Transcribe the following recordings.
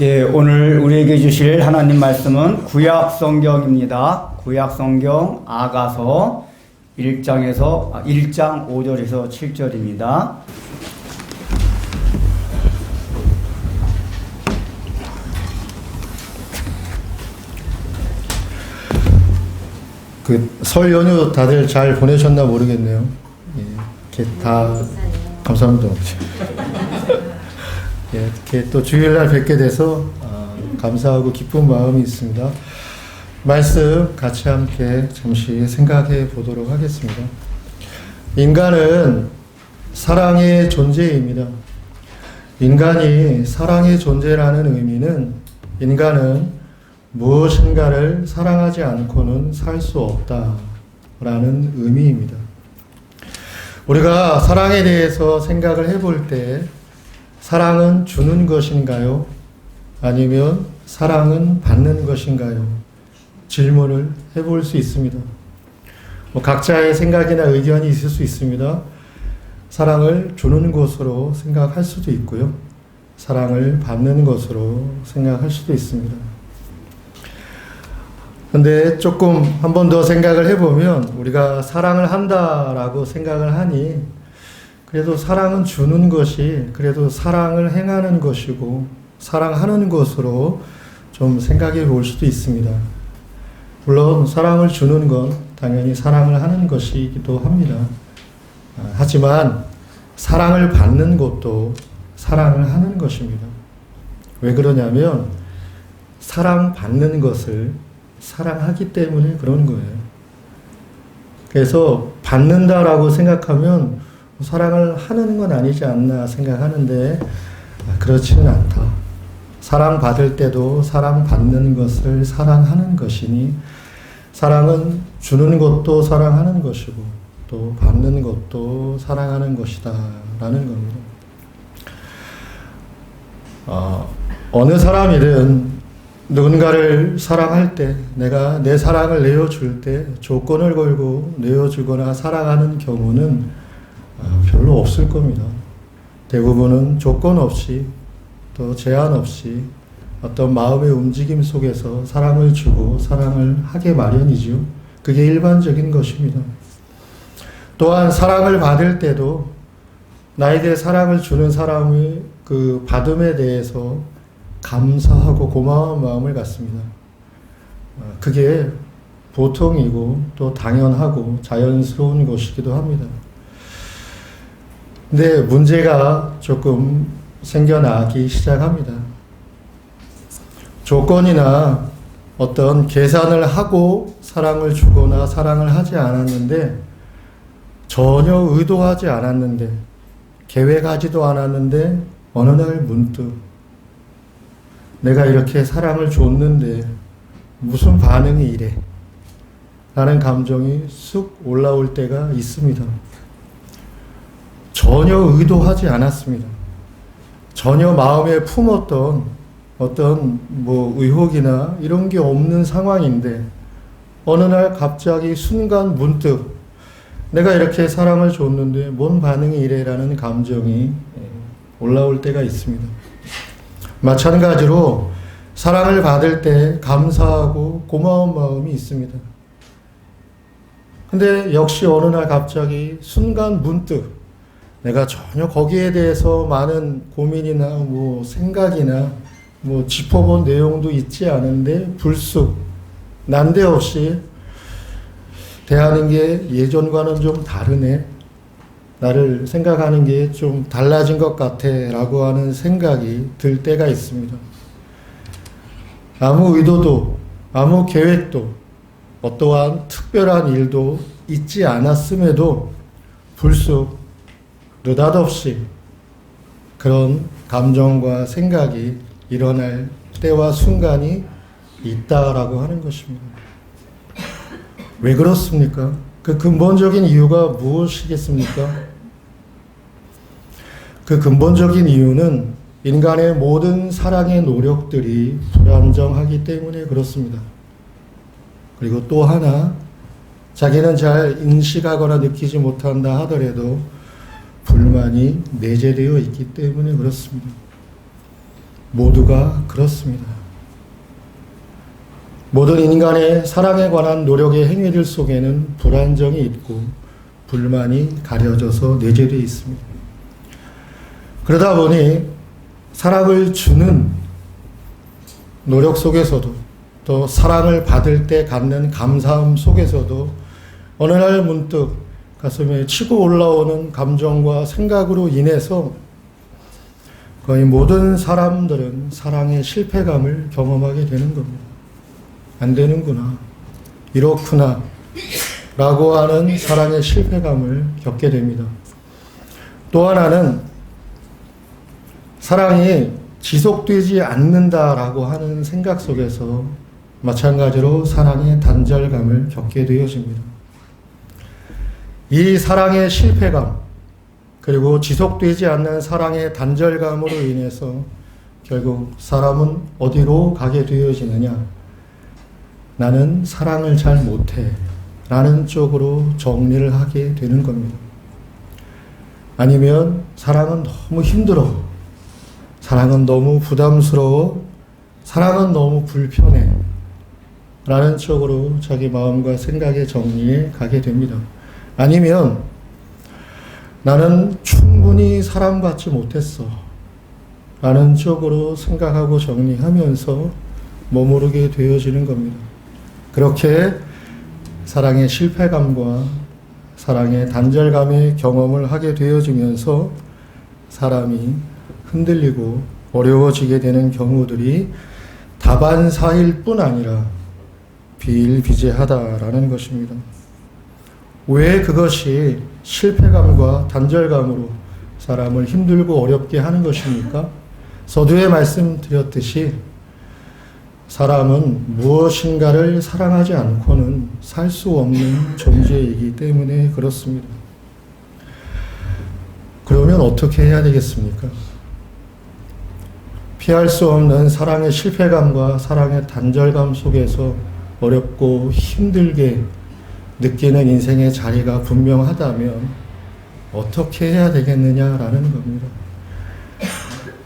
예, 오늘 우리에게 주실 하나님 말씀은 구약 성경입니다. 구약 성경 아가서 1장 5절에서 7절입니다. 설 연휴 다들 잘 보내셨나 모르겠네요. 예, 이렇게 다 감사합니다. 예, 이렇게 또 주일날 뵙게 돼서 감사하고 기쁜 마음이 있습니다. 말씀 같이 함께 잠시 생각해 보도록 하겠습니다. 인간은 사랑의 존재입니다. 인간이 사랑의 존재라는 의미는 인간은 무엇인가를 사랑하지 않고는 살 수 없다라는 의미입니다. 우리가 사랑에 대해서 생각을 해볼 때 사랑은 주는 것인가요? 아니면 사랑은 받는 것인가요? 질문을 해볼 수 있습니다. 각자의 생각이나 의견이 있을 수 있습니다. 사랑을 주는 것으로 생각할 수도 있고요. 사랑을 받는 것으로 생각할 수도 있습니다. 근데 조금 한 번 더 생각을 해보면 우리가 사랑을 한다라고 생각을 하니 그래도 사랑은 주는 것이 그래도 사랑을 행하는 것이고 사랑하는 것으로 좀 생각해 볼 수도 있습니다. 물론 사랑을 주는 건 당연히 사랑을 하는 것이기도 합니다. 하지만 사랑을 받는 것도 사랑을 하는 것입니다. 왜 그러냐면 사랑받는 것을 사랑하기 때문에 그런 거예요. 그래서 받는다라고 생각하면 사랑을 하는 건 아니지 않나 생각하는데 그렇지는 않다. 사랑받을 때도 사랑받는 것을 사랑하는 것이니 사랑은 주는 것도 사랑하는 것이고 또 받는 것도 사랑하는 것이다 라는 겁니다. 어느 사람이든 누군가를 사랑할 때 내가 내 사랑을 내어줄 때 조건을 걸고 내어주거나 사랑하는 경우는 별로 없을 겁니다. 대부분은 조건 없이 또 제한 없이 어떤 마음의 움직임 속에서 사랑을 주고 사랑을 하게 마련이죠. 그게 일반적인 것입니다. 또한 사랑을 받을 때도 나에게 사랑을 주는 사람의 그 받음에 대해서 감사하고 고마운 마음을 갖습니다. 그게 보통이고 또 당연하고 자연스러운 것이기도 합니다. 근데 문제가 조금 생겨나기 시작합니다. 조건이나 어떤 계산을 하고 사랑을 주거나 사랑을 하지 않았는데 전혀 의도하지 않았는데 계획하지도 않았는데 어느 날 문득 내가 이렇게 사랑을 줬는데 무슨 반응이 이래? 라는 감정이 쑥 올라올 때가 있습니다. 전혀 의도하지 않았습니다. 전혀 마음에 품었던 어떤 의혹이나 이런 게 없는 상황인데 어느 날 갑자기 순간 문득 내가 이렇게 사랑을 줬는데 뭔 반응이 이래라는 감정이 올라올 때가 있습니다. 마찬가지로 사랑을 받을 때 감사하고 고마운 마음이 있습니다. 근데 역시 어느 날 갑자기 순간 문득 내가 전혀 거기에 대해서 많은 고민이나 생각이나 짚어본 내용도 있지 않은데 불쑥 난데없이 대하는 게 예전과는 좀 다르네. 나를 생각하는 게 좀 달라진 것 같아 라고 하는 생각이 들 때가 있습니다. 아무 의도도 아무 계획도 어떠한 특별한 일도 있지 않았음에도 불쑥 느닷없이 그런 감정과 생각이 일어날 때와 순간이 있다라고 하는 것입니다. 왜 그렇습니까? 그 근본적인 이유가 무엇이겠습니까? 그 근본적인 이유는 인간의 모든 사랑의 노력들이 불안정하기 때문에 그렇습니다. 그리고 또 하나, 자기는 잘 인식하거나 느끼지 못한다 하더라도 불만이 내재되어 있기 때문에 그렇습니다. 모두가 그렇습니다. 모든 인간의 사랑에 관한 노력의 행위들 속에는 불안정이 있고 불만이 가려져서 내재되어 있습니다. 그러다 보니 사랑을 주는 노력 속에서도 또 사랑을 받을 때 갖는 감사함 속에서도 어느 날 문득 가슴에 치고 올라오는 감정과 생각으로 인해서 거의 모든 사람들은 사랑의 실패감을 경험하게 되는 겁니다. 안 되는구나, 이렇구나 라고 하는 사랑의 실패감을 겪게 됩니다. 또 하나는 사랑이 지속되지 않는다라고 하는 생각 속에서 마찬가지로 사랑의 단절감을 겪게 되어집니다. 이 사랑의 실패감, 그리고 지속되지 않는 사랑의 단절감으로 인해서 결국 사람은 어디로 가게 되어지느냐? 나는 사랑을 잘 못해 라는 쪽으로 정리를 하게 되는 겁니다. 아니면 사랑은 너무 힘들어, 사랑은 너무 부담스러워, 사랑은 너무 불편해 라는 쪽으로 자기 마음과 생각의 정리에 가게 됩니다. 아니면 나는 충분히 사랑받지 못했어 라는 쪽으로 생각하고 정리하면서 머무르게 되어지는 겁니다. 그렇게 사랑의 실패감과 사랑의 단절감의 경험을 하게 되어지면서 사람이 흔들리고 어려워지게 되는 경우들이 다반사일 뿐 아니라 비일비재하다라는 것입니다. 왜 그것이 실패감과 단절감으로 사람을 힘들고 어렵게 하는 것입니까? 서두에 말씀드렸듯이 사람은 무엇인가를 사랑하지 않고는 살 수 없는 존재이기 때문에 그렇습니다. 그러면 어떻게 해야 되겠습니까? 피할 수 없는 사랑의 실패감과 사랑의 단절감 속에서 어렵고 힘들게 느끼는 인생의 자리가 분명하다면 어떻게 해야 되겠느냐라는 겁니다.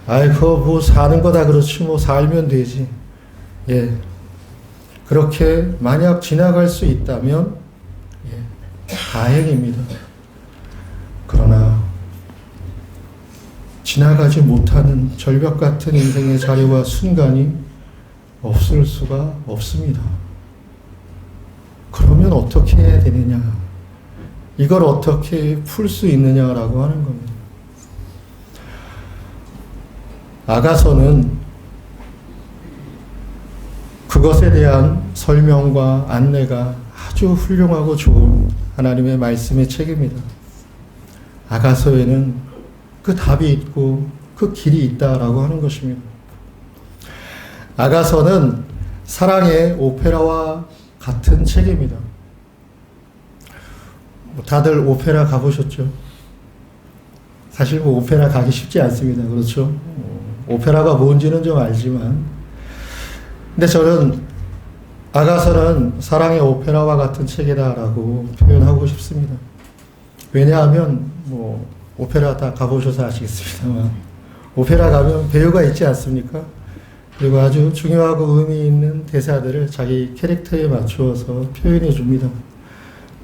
아이고, 뭐 사는 거 다 그렇지, 뭐 살면 되지. 예. 그렇게 만약 지나갈 수 있다면, 예, 다행입니다. 그러나, 지나가지 못하는 절벽 같은 인생의 자리와 순간이 없을 수가 없습니다. 그러면 어떻게 해야 되느냐? 이걸 어떻게 풀 수 있느냐라고 하는 겁니다. 아가서는 그것에 대한 설명과 안내가 아주 훌륭하고 좋은 하나님의 말씀의 책입니다. 아가서에는 그 답이 있고 그 길이 있다라고 하는 것입니다. 아가서는 사랑의 오페라와 같은 책입니다. 다들 오페라 가보셨죠? 사실 뭐 오페라 가기 쉽지 않습니다. 그렇죠? 오페라가 뭔지는 좀 알지만, 근데 저는 아가서는 사랑의 오페라와 같은 책이다라고 표현하고 싶습니다. 왜냐하면 뭐 오페라 다 가보셔서 아시겠습니다만 오페라 가면 배우가 있지 않습니까? 그리고 아주 중요하고 의미 있는 대사들을 자기 캐릭터에 맞추어서 표현해 줍니다.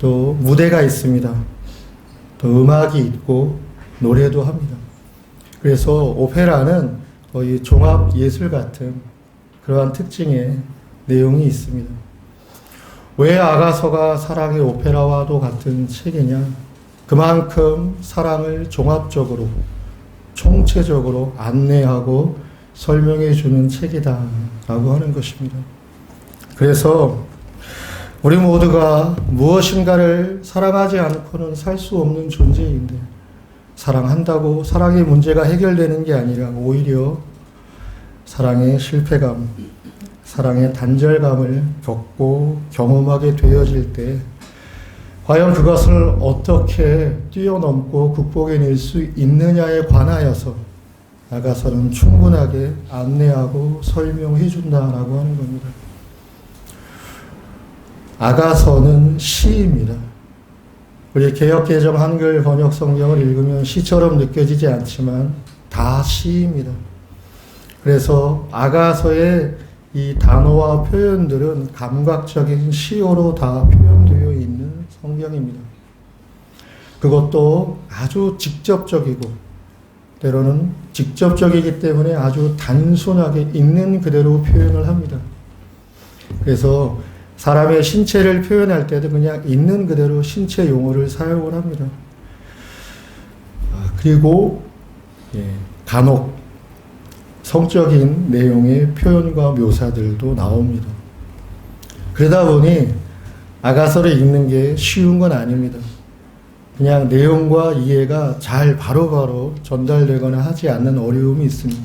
또 무대가 있습니다. 또 음악이 있고 노래도 합니다. 그래서 오페라는 거의 종합 예술 같은 그러한 특징의 내용이 있습니다. 왜 아가서가 사랑의 오페라와도 같은 책이냐? 그만큼 사랑을 종합적으로, 총체적으로 안내하고 설명해 주는 책이다라고 하는 것입니다. 그래서 우리 모두가 무엇인가를 사랑하지 않고는 살 수 없는 존재인데, 사랑한다고 사랑의 문제가 해결되는 게 아니라 오히려 사랑의 실패감, 사랑의 단절감을 겪고 경험하게 되어질 때 과연 그것을 어떻게 뛰어넘고 극복해낼 수 있느냐에 관하여서 아가서는 충분하게 안내하고 설명해 준다라고 하는 겁니다. 아가서는 시입니다. 우리 개역개정 한글 번역 성경을 읽으면 시처럼 느껴지지 않지만 다 시입니다. 그래서 아가서의 이 단어와 표현들은 감각적인 시어로 다 표현되어 있는 성경입니다. 그것도 아주 직접적이고 때로는 직접적이기 때문에 아주 단순하게 있는 그대로 표현을 합니다. 그래서 사람의 신체를 표현할 때도 그냥 있는 그대로 신체 용어를 사용을 합니다. 그리고 간혹 성적인 내용의 표현과 묘사들도 나옵니다. 그러다 보니 아가서를 읽는 게 쉬운 건 아닙니다. 그냥 내용과 이해가 잘 바로바로 전달되거나 하지 않는 어려움이 있습니다.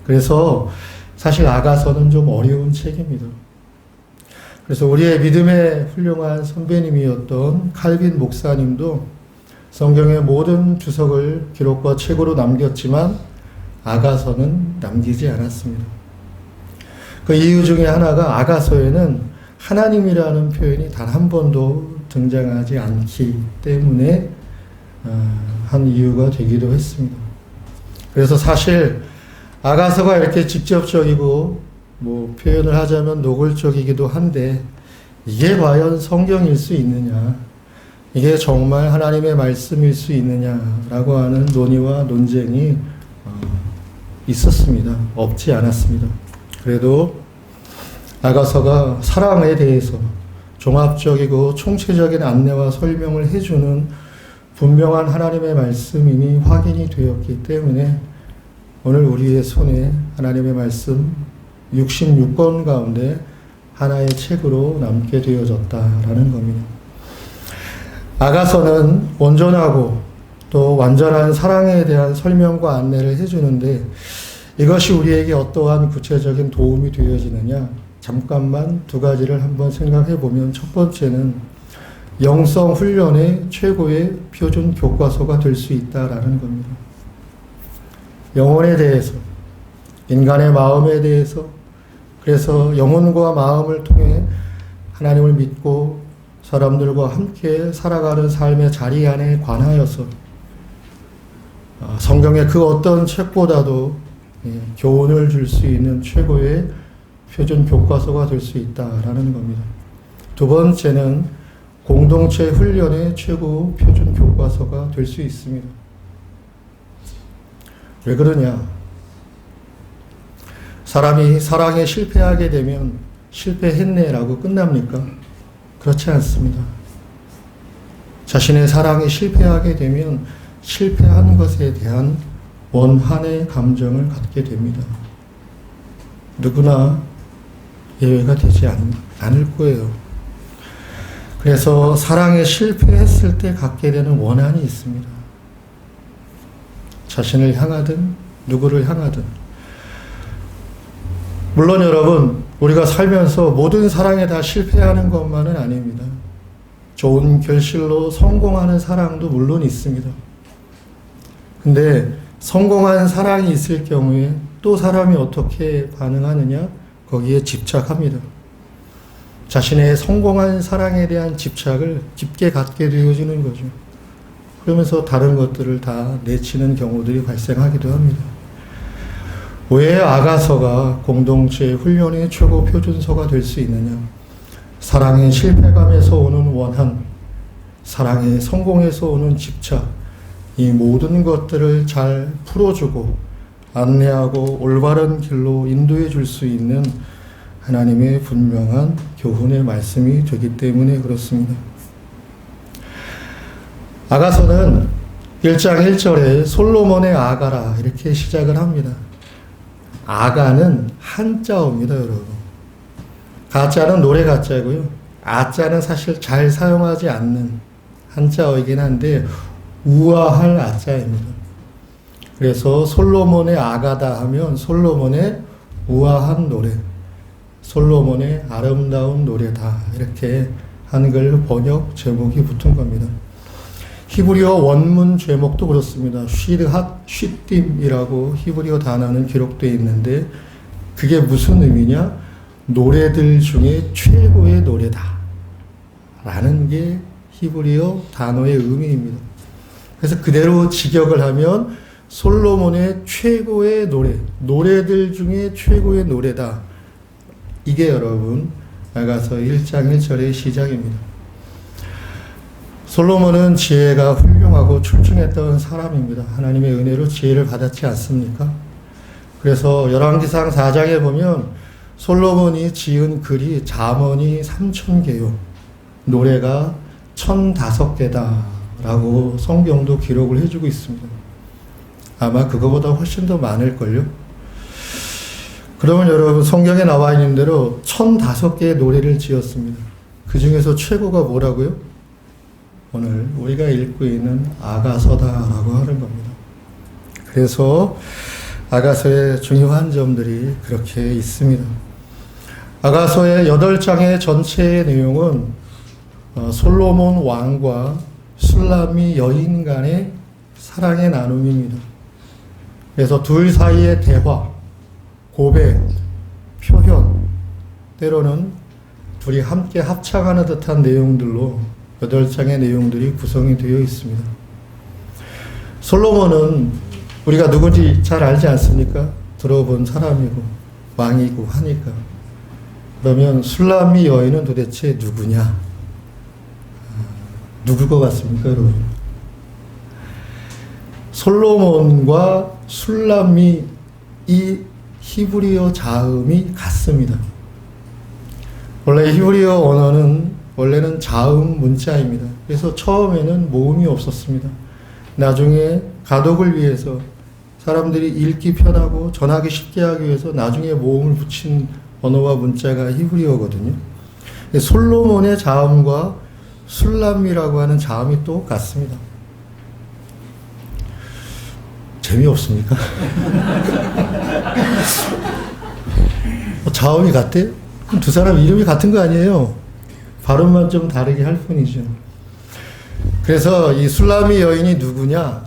그래서 사실 아가서는 좀 어려운 책입니다. 그래서 우리의 믿음의 훌륭한 선배님이었던 칼빈 목사님도 성경의 모든 주석을 기록과 책으로 남겼지만 아가서는 남기지 않았습니다. 그 이유 중에 하나가 아가서에는 하나님이라는 표현이 단 한 번도 등장하지 않기 때문에 한 이유가 되기도 했습니다. 그래서 사실 아가서가 이렇게 직접적이고 표현을 하자면 노골적이기도 한데 이게 과연 성경일 수 있느냐, 이게 정말 하나님의 말씀일 수 있느냐라고 하는 논의와 논쟁이 있었습니다. 없지 않았습니다. 그래도 아가서가 사랑에 대해서 종합적이고 총체적인 안내와 설명을 해주는 분명한 하나님의 말씀임이 확인이 되었기 때문에 오늘 우리의 손에 하나님의 말씀 66권 가운데 하나의 책으로 남게 되어졌다라는 겁니다. 아가서는 온전하고 또 완전한 사랑에 대한 설명과 안내를 해주는데 이것이 우리에게 어떠한 구체적인 도움이 되어지느냐, 잠깐만 두 가지를 한번 생각해 보면, 첫 번째는 영성 훈련의 최고의 표준 교과서가 될 수 있다라는 겁니다. 영혼에 대해서, 인간의 마음에 대해서, 그래서 영혼과 마음을 통해 하나님을 믿고 사람들과 함께 살아가는 삶의 자리 안에 관하여서 성경의 그 어떤 책보다도 교훈을 줄 수 있는 최고의 표준 교과서가 될 수 있다라는 겁니다. 두 번째는 공동체 훈련의 최고 표준 교과서가 될 수 있습니다. 왜 그러냐? 사람이 사랑에 실패하게 되면 실패했네라고 끝납니까? 그렇지 않습니다. 자신의 사랑에 실패하게 되면 실패한 것에 대한 원한의 감정을 갖게 됩니다. 누구나 예외가 되지 않을 거예요. 그래서 사랑에 실패했을 때 갖게 되는 원한이 있습니다. 자신을 향하든 누구를 향하든. 물론 여러분, 우리가 살면서 모든 사랑에 다 실패하는 것만은 아닙니다. 좋은 결실로 성공하는 사랑도 물론 있습니다. 근데 성공한 사랑이 있을 경우에 또 사람이 어떻게 반응하느냐? 거기에 집착합니다. 자신의 성공한 사랑에 대한 집착을 깊게 갖게 되어지는 거죠. 그러면서 다른 것들을 다 내치는 경우들이 발생하기도 합니다. 왜 아가서가 공동체 훈련의 최고 표준서가 될 수 있느냐? 사랑의 실패감에서 오는 원한, 사랑의 성공에서 오는 집착, 이 모든 것들을 잘 풀어주고 안내하고 올바른 길로 인도해 줄 수 있는 하나님의 분명한 교훈의 말씀이 되기 때문에 그렇습니다. 아가서는 1장 1절에 솔로몬의 아가라 이렇게 시작을 합니다. 아가는 한자어입니다, 여러분. 가자는 노래 가자고요. 아자는 사실 잘 사용하지 않는 한자어이긴 한데 우아할 아자입니다. 그래서 솔로몬의 아가다 하면 솔로몬의 우아한 노래, 솔로몬의 아름다운 노래다, 이렇게 한글 번역 제목이 붙은 겁니다. 히브리어 원문 제목도 그렇습니다. 쉬드핫, 쉬딤이라고 히브리어 단어는 기록되어 있는데 그게 무슨 의미냐? 노래들 중에 최고의 노래다 라는 게 히브리어 단어의 의미입니다. 그래서 그대로 직역을 하면 솔로몬의 최고의 노래들 중에 최고의 노래다. 이게 여러분 아가서 1장 1절의 시작입니다. 솔로몬은 지혜가 훌륭하고 출중했던 사람입니다. 하나님의 은혜로 지혜를 받았지 않습니까? 그래서 열왕기상 4장에 보면 솔로몬이 지은 글이 잠언이 3,000개요. 노래가 1,005개다 라고 성경도 기록을 해주고 있습니다. 아마 그거보다 훨씬 더 많을걸요. 그러면 여러분 성경에 나와 있는 대로 1,005개의 노래를 지었습니다. 그 중에서 최고가 뭐라고요? 오늘 우리가 읽고 있는 아가서다라고 하는 겁니다. 그래서 아가서의 중요한 점들이 그렇게 있습니다. 아가서의 8장의 전체의 내용은 솔로몬 왕과 술람미 여인 간의 사랑의 나눔입니다. 그래서 둘 사이의 대화, 고백, 표현, 때로는 둘이 함께 합창하는 듯한 내용들로 8장의 내용들이 구성이 되어 있습니다. 솔로몬은 우리가 누군지 잘 알지 않습니까? 들어본 사람이고 왕이고 하니까. 그러면 술람미 여인은 도대체 누구냐? 누굴 것 같습니까, 여러분? 솔로몬과 술람미 이 히브리어 자음이 같습니다. 원래 히브리어 언어는 원래는 자음 문자입니다. 그래서 처음에는 모음이 없었습니다. 나중에 가독을 위해서 사람들이 읽기 편하고 전하기 쉽게 하기 위해서 나중에 모음을 붙인 언어와 문자가 히브리어거든요. 솔로몬의 자음과 술람미라고 하는 자음이 똑같습니다. 재미없습니까? 자음이 같대요? 그럼 두 사람 이름이 같은 거 아니에요? 발음만 좀 다르게 할 뿐이죠. 그래서 이 술람미 여인이 누구냐?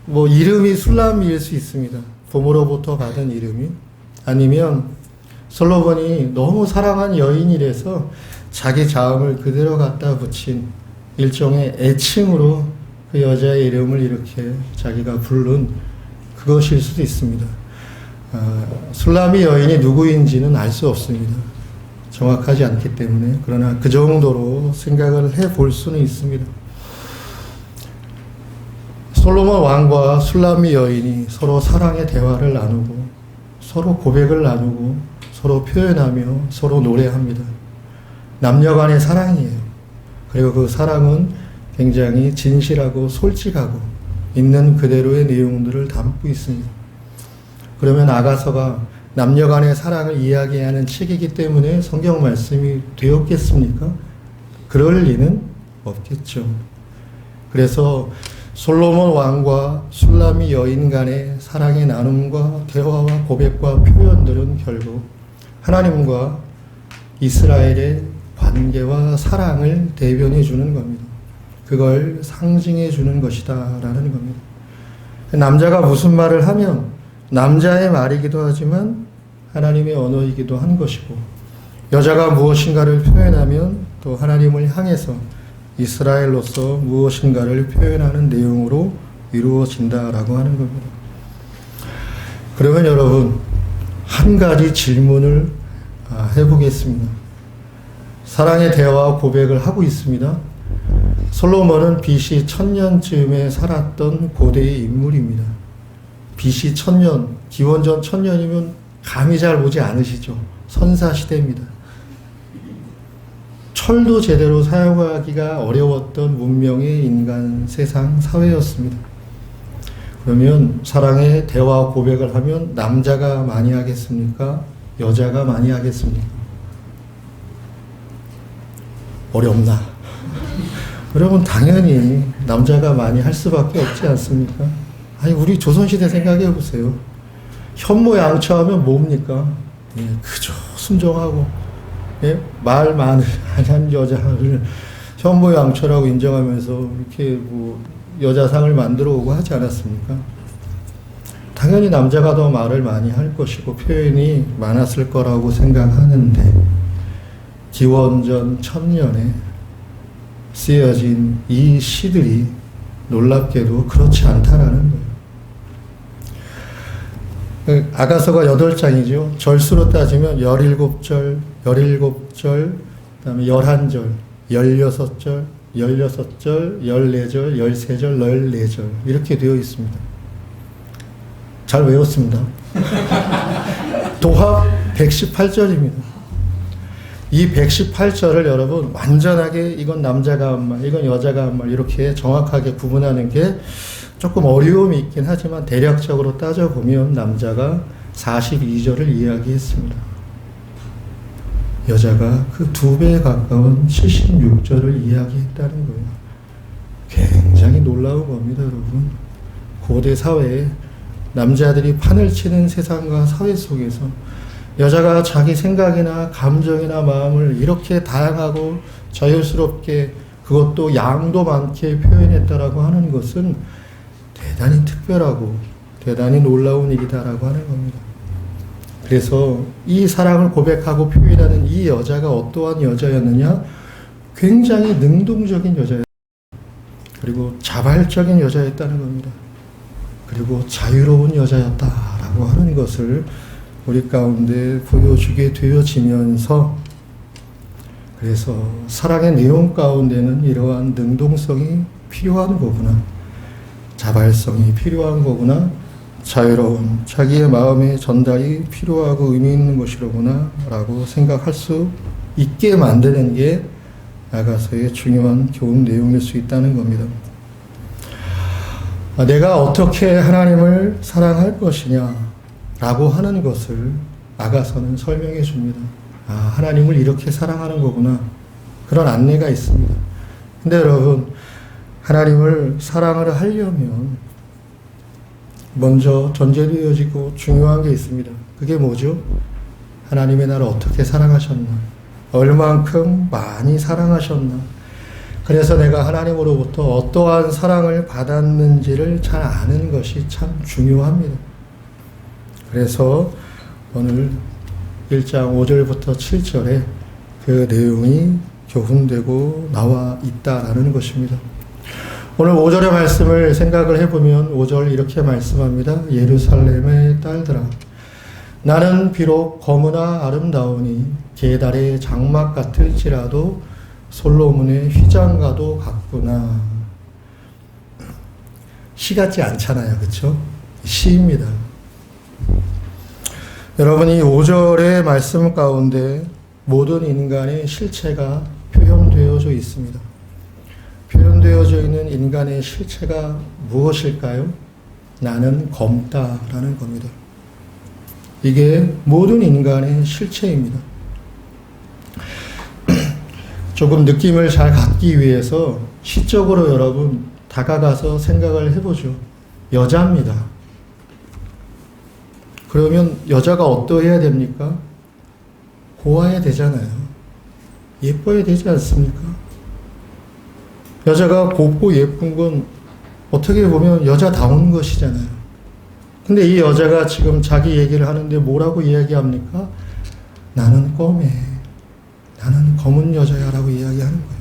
뭐 이름이 술람미일 수 있습니다. 부모로부터 받은 이름이. 아니면 솔로몬이 너무 사랑한 여인이라서 자기 자음을 그대로 갖다 붙인 일종의 애칭으로 그 여자의 이름을 이렇게 자기가 부른 그것일 수도 있습니다. 술람미 여인이 누구인지는 알 수 없습니다. 정확하지 않기 때문에. 그러나 그 정도로 생각을 해볼 수는 있습니다. 솔로몬 왕과 술람미 여인이 서로 사랑의 대화를 나누고 서로 고백을 나누고 서로 표현하며 서로 노래합니다. 남녀 간의 사랑이에요. 그리고 그 사랑은 굉장히 진실하고 솔직하고 있는 그대로의 내용들을 담고 있습니다. 그러면 아가서가 남녀 간의 사랑을 이야기하는 책이기 때문에 성경 말씀이 되었겠습니까? 그럴 리는 없겠죠. 그래서 솔로몬 왕과 술람미 여인 간의 사랑의 나눔과 대화와 고백과 표현들은 결국 하나님과 이스라엘의 관계와 사랑을 대변해 주는 겁니다. 그걸 상징해 주는 것이다 라는 겁니다. 남자가 무슨 말을 하면 남자의 말이기도 하지만 하나님의 언어이기도 한 것이고, 여자가 무엇인가를 표현하면 또 하나님을 향해서 이스라엘로서 무엇인가를 표현하는 내용으로 이루어진다라고 하는 겁니다. 그러면 여러분, 한 가지 질문을 해보겠습니다. 사랑의 대화와 고백을 하고 있습니다. 솔로몬은 BC 1000년쯤에 살았던 고대의 인물입니다. BC 1000년, 기원전 1000년이면 감이 잘 오지 않으시죠? 선사시대입니다. 철도 제대로 사용하기가 어려웠던 문명의 인간 세상 사회였습니다. 그러면 사랑의 대화 고백을 하면 남자가 많이 하겠습니까? 여자가 많이 하겠습니까? 어렵나? 여러분 당연히 남자가 많이 할 수밖에 없지 않습니까? 아니 우리 조선시대 생각해 보세요. 현모양처하면 뭡니까? 예, 그저 순종하고 예? 말 많은 여자를 현모양처라고 인정하면서 이렇게 뭐 여자상을 만들어 오고 하지 않았습니까? 당연히 남자가 더 말을 많이 할 것이고 표현이 많았을 거라고 생각하는데 기원전 1000년에 쓰여진 이 시들이 놀랍게도 그렇지 않다라는 거예요. 아가서가 8장이죠. 절수로 따지면 17절, 17절, 그다음에 11절, 16절, 16절, 14절, 13절, 14절 이렇게 되어 있습니다. 잘 외웠습니다. 도합 118절입니다. 이 118절을 여러분 완전하게 이건 남자가 한 말, 이건 여자가 한 말 이렇게 정확하게 구분하는 게 조금 어려움이 있긴 하지만 대략적으로 따져보면 남자가 42절을 이야기했습니다. 여자가 그 2배에 가까운 76절을 이야기했다는 거예요. 굉장히 놀라운 겁니다, 여러분. 고대 사회에 남자들이 판을 치는 세상과 사회 속에서 여자가 자기 생각이나 감정이나 마음을 이렇게 다양하고 자유스럽게 그것도 양도 많게 표현했다라고 하는 것은 대단히 특별하고 대단히 놀라운 일이다라고 하는 겁니다. 그래서 이 사랑을 고백하고 표현하는 이 여자가 어떠한 여자였느냐? 굉장히 능동적인 여자였다. 그리고 자발적인 여자였다는 겁니다. 그리고 자유로운 여자였다라고 하는 것을 우리 가운데 보여주게 되어지면서 그래서 사랑의 내용 가운데는 이러한 능동성이 필요한 거구나. 자발성이 필요한 거구나. 자유로운 자기의 마음의 전달이 필요하고 의미 있는 것이로구나 라고 생각할 수 있게 만드는 게 아가서의 중요한 교훈 내용일 수 있다는 겁니다. 내가 어떻게 하나님을 사랑할 것이냐 라고 하는 것을 아가서는 설명해 줍니다. 하나님을 이렇게 사랑하는 거구나. 그런 안내가 있습니다. 근데 여러분, 하나님을 사랑을 하려면 먼저 전제되어지고 중요한 게 있습니다. 그게 뭐죠? 하나님의 나를 어떻게 사랑하셨나? 얼만큼 많이 사랑하셨나? 그래서 내가 하나님으로부터 어떠한 사랑을 받았는지를 잘 아는 것이 참 중요합니다. 그래서 오늘 1장 5절부터 7절에 그 내용이 교훈되고 나와 있다라는 것입니다. 오늘 5절의 말씀을 생각을 해보면 5절 이렇게 말씀합니다. 예루살렘의 딸들아, 나는 비록 검으나 아름다우니 게달의 장막 같을지라도 솔로몬의 휘장과도 같구나. 시 같지 않잖아요. 그렇죠? 시입니다. 여러분, 이 5절의 말씀 가운데 모든 인간의 실체가 표현되어져 있습니다. 표현되어져 있는 인간의 실체가 무엇일까요? 나는 검다라는 겁니다. 이게 모든 인간의 실체입니다. 조금 느낌을 잘 갖기 위해서 시적으로 여러분 다가가서 생각을 해보죠. 여자입니다. 그러면 여자가 어떠해야 됩니까? 고와야 되잖아요. 예뻐야 되지 않습니까? 여자가 곱고 예쁜 건 어떻게 보면 여자다운 것이잖아요. 근데 이 여자가 지금 자기 얘기를 하는데 뭐라고 이야기합니까? 나는 검해. 나는 검은 여자야 라고 이야기하는 거예요.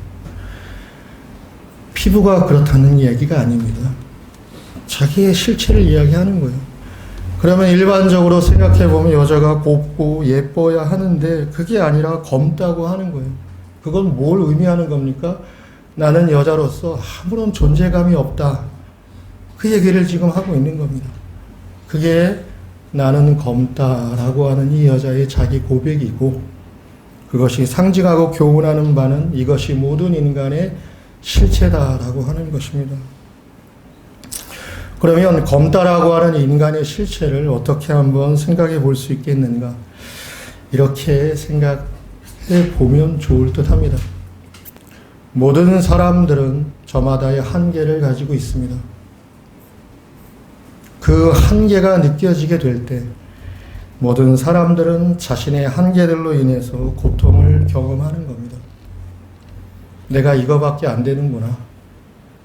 피부가 그렇다는 이야기가 아닙니다. 자기의 실체를 이야기하는 거예요. 그러면 일반적으로 생각해보면 여자가 곱고 예뻐야 하는데 그게 아니라 검다고 하는 거예요. 그건 뭘 의미하는 겁니까? 나는 여자로서 아무런 존재감이 없다. 그 얘기를 지금 하고 있는 겁니다. 그게 나는 검다라고 하는 이 여자의 자기 고백이고 그것이 상징하고 교훈하는 바는 이것이 모든 인간의 실체다라고 하는 것입니다. 그러면 검다라고 하는 인간의 실체를 어떻게 한번 생각해 볼 수 있겠는가? 이렇게 생각해 보면 좋을 듯 합니다. 모든 사람들은 저마다의 한계를 가지고 있습니다. 그 한계가 느껴지게 될 때 모든 사람들은 자신의 한계들로 인해서 고통을 경험하는 겁니다. 내가 이거밖에 안 되는구나.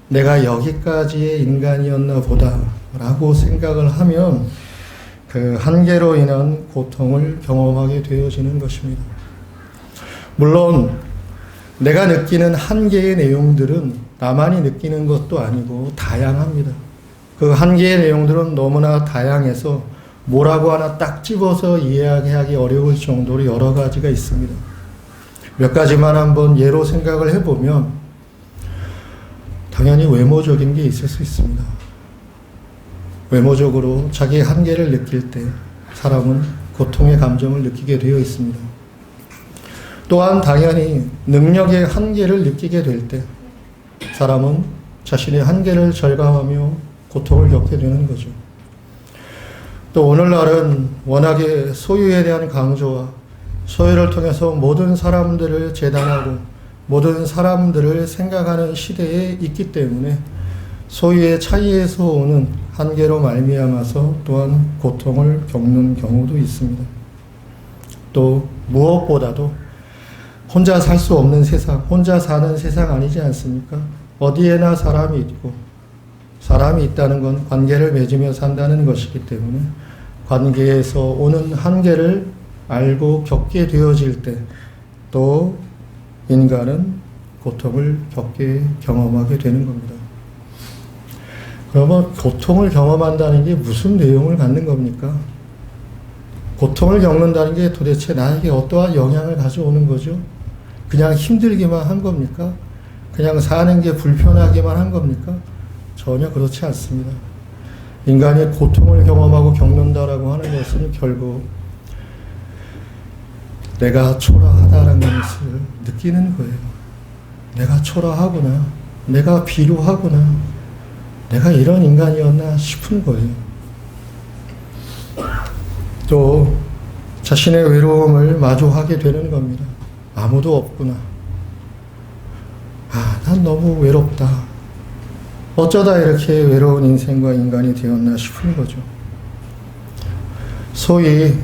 내가 여기까지의 인간이었나 보다 라고 생각을 하면 그 한계로 인한 고통을 경험하게 되어지는 것입니다. 물론 내가 느끼는 한계의 내용들은 나만이 느끼는 것도 아니고 다양합니다. 그 한계의 내용들은 너무나 다양해서 뭐라고 하나 딱 집어서 이해하기 어려울 정도로 여러 가지가 있습니다. 몇 가지만 한번 예로 생각을 해보면 당연히 외모적인 게 있을 수 있습니다. 외모적으로 자기의 한계를 느낄 때 사람은 고통의 감정을 느끼게 되어 있습니다. 또한 당연히 능력의 한계를 느끼게 될 때 사람은 자신의 한계를 절감하며 고통을 겪게 되는 거죠. 또 오늘날은 워낙에 소유에 대한 강조와 소유를 통해서 모든 사람들을 재단하고 모든 사람들을 생각하는 시대에 있기 때문에 소유의 차이에서 오는 한계로 말미암아서 또한 고통을 겪는 경우도 있습니다. 또 무엇보다도 혼자 살 수 없는 세상, 혼자 사는 세상 아니지 않습니까? 어디에나 사람이 있고 사람이 있다는 건 관계를 맺으며 산다는 것이기 때문에 관계에서 오는 한계를 알고 겪게 되어질 때 또 인간은 고통을 경험하게 되는 겁니다. 그러면 고통을 경험한다는 게 무슨 내용을 갖는 겁니까? 고통을 겪는다는 게 도대체 나에게 어떠한 영향을 가져오는 거죠? 그냥 힘들기만 한 겁니까? 그냥 사는 게 불편하기만 한 겁니까? 전혀 그렇지 않습니다. 인간이 고통을 경험하고 겪는다라고 하는 것은 결국 내가 초라하다라는 것을 느끼는 거예요. 내가 초라하구나. 내가 비루하구나. 내가 이런 인간이었나 싶은 거예요. 또 자신의 외로움을 마주하게 되는 겁니다. 아무도 없구나. 난 너무 외롭다. 어쩌다 이렇게 외로운 인생과 인간이 되었나 싶은 거죠. 소위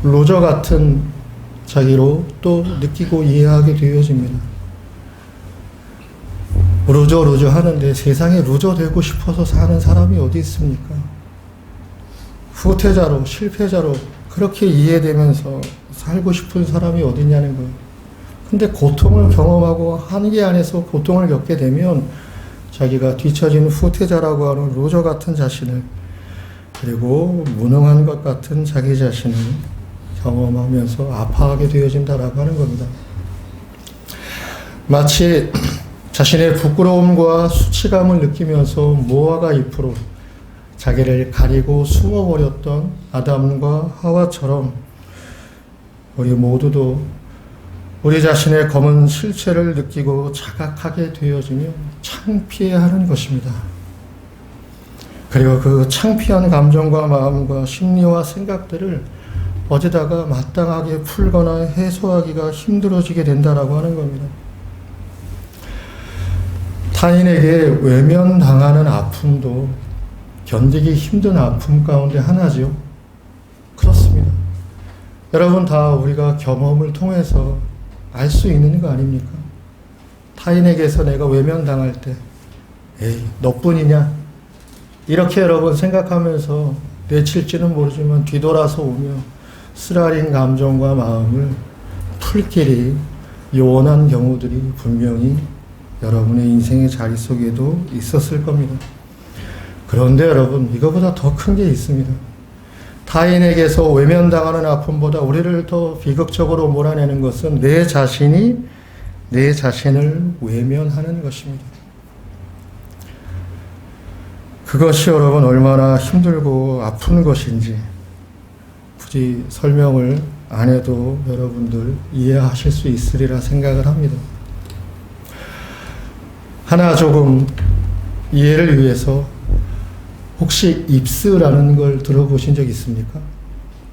루저 같은 자기로 또 느끼고 이해하게 되어집니다. 루저 하는데 세상에 루저 되고 싶어서 사는 사람이 어디 있습니까? 후퇴자로, 실패자로 그렇게 이해되면서 살고 싶은 사람이 어디 있냐는 거예요. 근데 고통을 경험하고 한계 안에서 고통을 겪게 되면 자기가 뒤처진 후퇴자라고 하는 루저 같은 자신을 그리고 무능한 것 같은 자기 자신을 경험하면서 아파하게 되어진다라고 하는 겁니다. 마치 자신의 부끄러움과 수치감을 느끼면서 모아가 잎으로 자기를 가리고 숨어버렸던 아담과 하와처럼 우리 모두도 우리 자신의 검은 실체를 느끼고 자각하게 되어지며 창피해하는 것입니다. 그리고 그 창피한 감정과 마음과 심리와 생각들을 어디다가 마땅하게 풀거나 해소하기가 힘들어지게 된다라고 하는 겁니다. 타인에게 외면당하는 아픔도 견디기 힘든 아픔 가운데 하나죠. 그렇습니다. 여러분 다 우리가 경험을 통해서 알 수 있는 거 아닙니까? 타인에게서 내가 외면당할 때 에이 너뿐이냐 이렇게 여러분 생각하면서 내칠지는 모르지만 뒤돌아서 오며 쓰라린 감정과 마음을 풀 길이 요원한 경우들이 분명히 여러분의 인생의 자리 속에도 있었을 겁니다. 그런데 여러분 이거보다 더 큰 게 있습니다. 타인에게서 외면당하는 아픔보다 우리를 더 비극적으로 몰아내는 것은 내 자신이 내 자신을 외면하는 것입니다. 그것이 여러분 얼마나 힘들고 아픈 것인지 굳이 설명을 안 해도 여러분들 이해하실 수 있으리라 생각을 합니다. 하나 조금 이해를 위해서 혹시 입스라는 걸 들어보신 적 있습니까?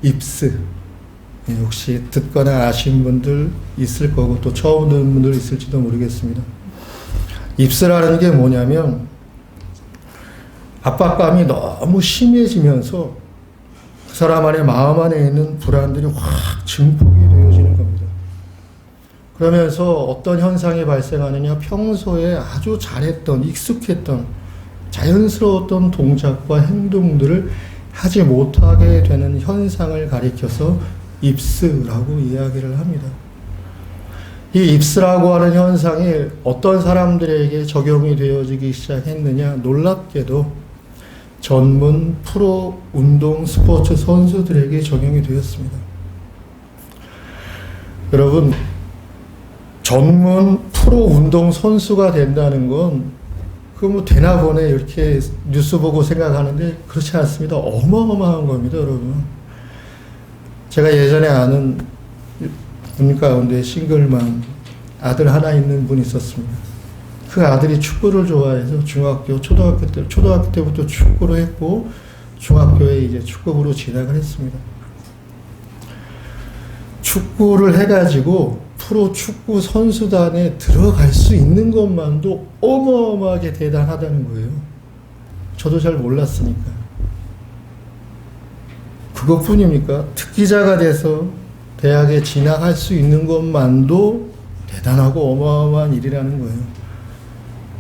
입스. 혹시 듣거나 아신 분들 있을 거고 또 처음 듣는 분들 있을지도 모르겠습니다. 입스라는 게 뭐냐면 압박감이 너무 심해지면서 그 사람 안에 마음 안에 있는 불안들이 확 증폭이 되어지는 겁니다. 그러면서 어떤 현상이 발생하느냐 평소에 아주 잘했던 익숙했던 자연스러웠던 동작과 행동들을 하지 못하게 되는 현상을 가리켜서 입스라고 이야기를 합니다. 이 입스라고 하는 현상이 어떤 사람들에게 적용이 되어지기 시작했느냐 놀랍게도 전문 프로 운동 스포츠 선수들에게 적용이 되었습니다. 여러분, 전문 프로 운동 선수가 된다는 건 그 뭐 되나 보네 이렇게 뉴스 보고 생각하는데 그렇지 않습니다. 어마어마한 겁니다, 여러분. 제가 예전에 아는 분 가운데 싱글맘 아들 하나 있는 분이 있었습니다. 그 아들이 축구를 좋아해서 초등학교 때부터 축구를 했고 중학교에 이제 축구부로 진학을 했습니다. 축구를 해가지고 프로 축구 선수단에 들어갈 수 있는 것만도 어마어마하게 대단하다는 거예요. 저도 잘 몰랐으니까. 그것뿐입니까? 특기자가 돼서 대학에 진학할 수 있는 것만도 대단하고 어마어마한 일이라는 거예요.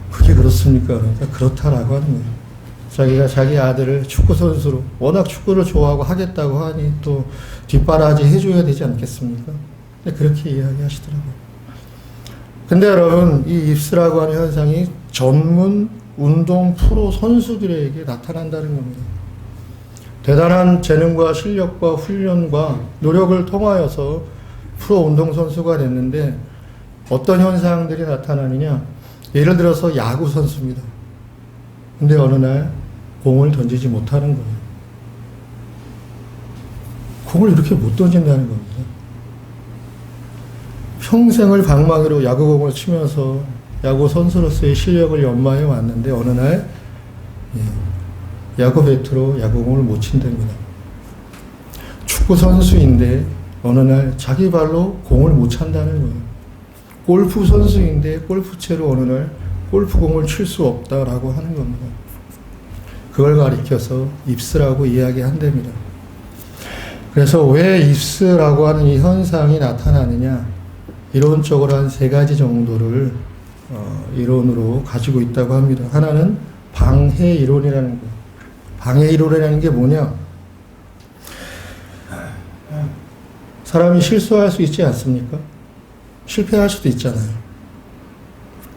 그게 그렇습니까? 그러니까 그렇다라고 하는 거예요. 자기가 자기 아들을 축구 선수로 워낙 축구를 좋아하고 하겠다고 하니 또 뒷바라지 해줘야 되지 않겠습니까? 그렇게 이야기하시더라고요. 근데 여러분, 이 입스라고 하는 현상이 전문 운동 프로 선수들에게 나타난다는 겁니다. 대단한 재능과 실력과 훈련과 노력을 통하여서 프로 운동선수가 됐는데 어떤 현상들이 나타나느냐? 예를 들어서 야구 선수입니다. 근데 어느 날 공을 던지지 못하는 거예요. 공을 이렇게 못 던진다는 겁니다. 평생을 방망이로 야구공을 치면서 야구 선수로서의 실력을 연마해 왔는데 어느 날 야구 배트로 야구공을 못 친답니다. 축구 선수인데 어느 날 자기 발로 공을 못 찬다는 거예요. 골프 선수인데 골프채로 어느 날 골프공을 칠 수 없다라고 하는 겁니다. 그걸 가리켜서 입스라고 이야기한답니다. 그래서 왜 입스라고 하는 이 현상이 나타나느냐? 이론적으로 한 3가지 정도를 이론으로 가지고 있다고 합니다. 하나는 방해 이론이라는 거예요. 방해 이론이라는 게 뭐냐? 사람이 실수할 수 있지 않습니까? 실패할 수도 있잖아요.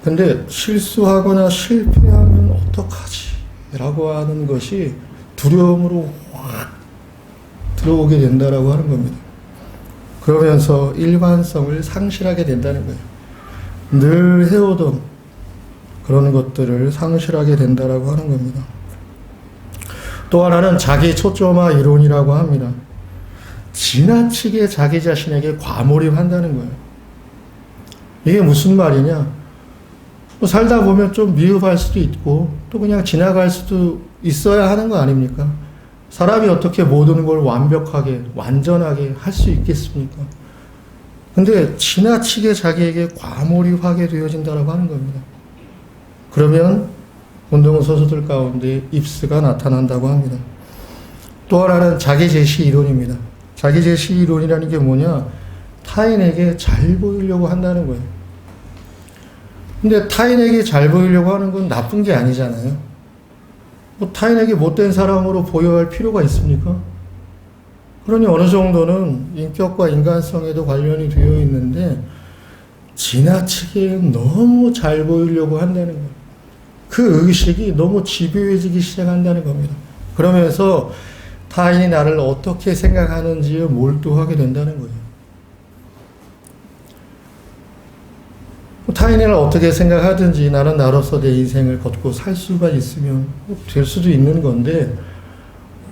근데 실수하거나 실패하면 어떡하지? 라고 하는 것이 두려움으로 확 들어오게 된다라고 하는 겁니다. 그러면서 일관성을 상실하게 된다는 거예요. 늘 해오던 그런 것들을 상실하게 된다라고 하는 겁니다. 또 하나는 자기 초점화 이론이라고 합니다. 지나치게 자기 자신에게 과몰입한다는 거예요. 이게 무슨 말이냐? 뭐 살다 보면 좀 미흡할 수도 있고 또 그냥 지나갈 수도 있어야 하는 거 아닙니까? 사람이 어떻게 모든 걸 완벽하게, 완전하게 할 수 있겠습니까? 근데 지나치게 자기에게 과몰입하게 되어진다고 하는 겁니다. 그러면 운동선수들 가운데 입스가 나타난다고 합니다. 또 하나는 자기제시 이론입니다. 자기제시 이론이라는 게 뭐냐? 타인에게 잘 보이려고 한다는 거예요. 근데 타인에게 잘 보이려고 하는 건 나쁜 게 아니잖아요. 뭐 타인에게 못된 사람으로 보여야 할 필요가 있습니까? 그러니 어느 정도는 인격과 인간성에도 관련이 되어 있는데 지나치게 너무 잘 보이려고 한다는 거예요. 그 의식이 너무 집요해지기 시작한다는 겁니다. 그러면서 타인이 나를 어떻게 생각하는지에 몰두하게 된다는 거예요. 타인을 어떻게 생각하든지 나는 나로서 내 인생을 걷고 살 수가 있으면 될 수도 있는 건데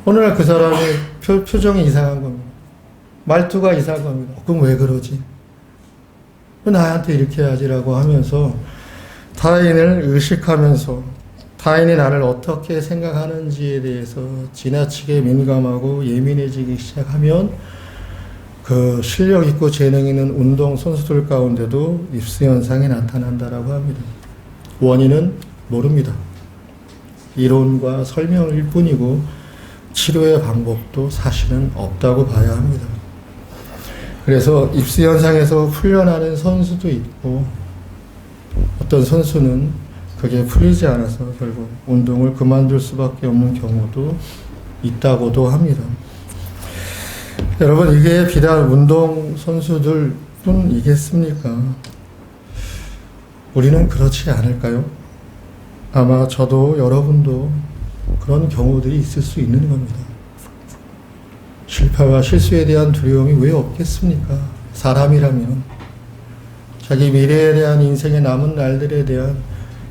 어느 날 그 사람의 표정이 이상한 겁니다. 말투가 이상한 겁니다. 그럼 왜 그러지? 나한테 이렇게 하지라고 하면서 타인을 의식하면서 타인이 나를 어떻게 생각하는지에 대해서 지나치게 민감하고 예민해지기 시작하면 그 실력 있고 재능 있는 운동 선수들 가운데도 입스 현상이 나타난다라고 합니다. 원인은 모릅니다. 이론과 설명일 뿐이고 치료의 방법도 사실은 없다고 봐야 합니다. 그래서 입스 현상에서 풀려나는 선수도 있고 어떤 선수는 그게 풀리지 않아서 결국 운동을 그만둘 수밖에 없는 경우도 있다고도 합니다. 여러분, 이게 비단 운동 선수들 뿐이겠습니까? 우리는 그렇지 않을까요? 아마 저도 여러분도 그런 경우들이 있을 수 있는 겁니다. 실패와 실수에 대한 두려움이 왜 없겠습니까? 사람이라면 자기 미래에 대한 인생의 남은 날들에 대한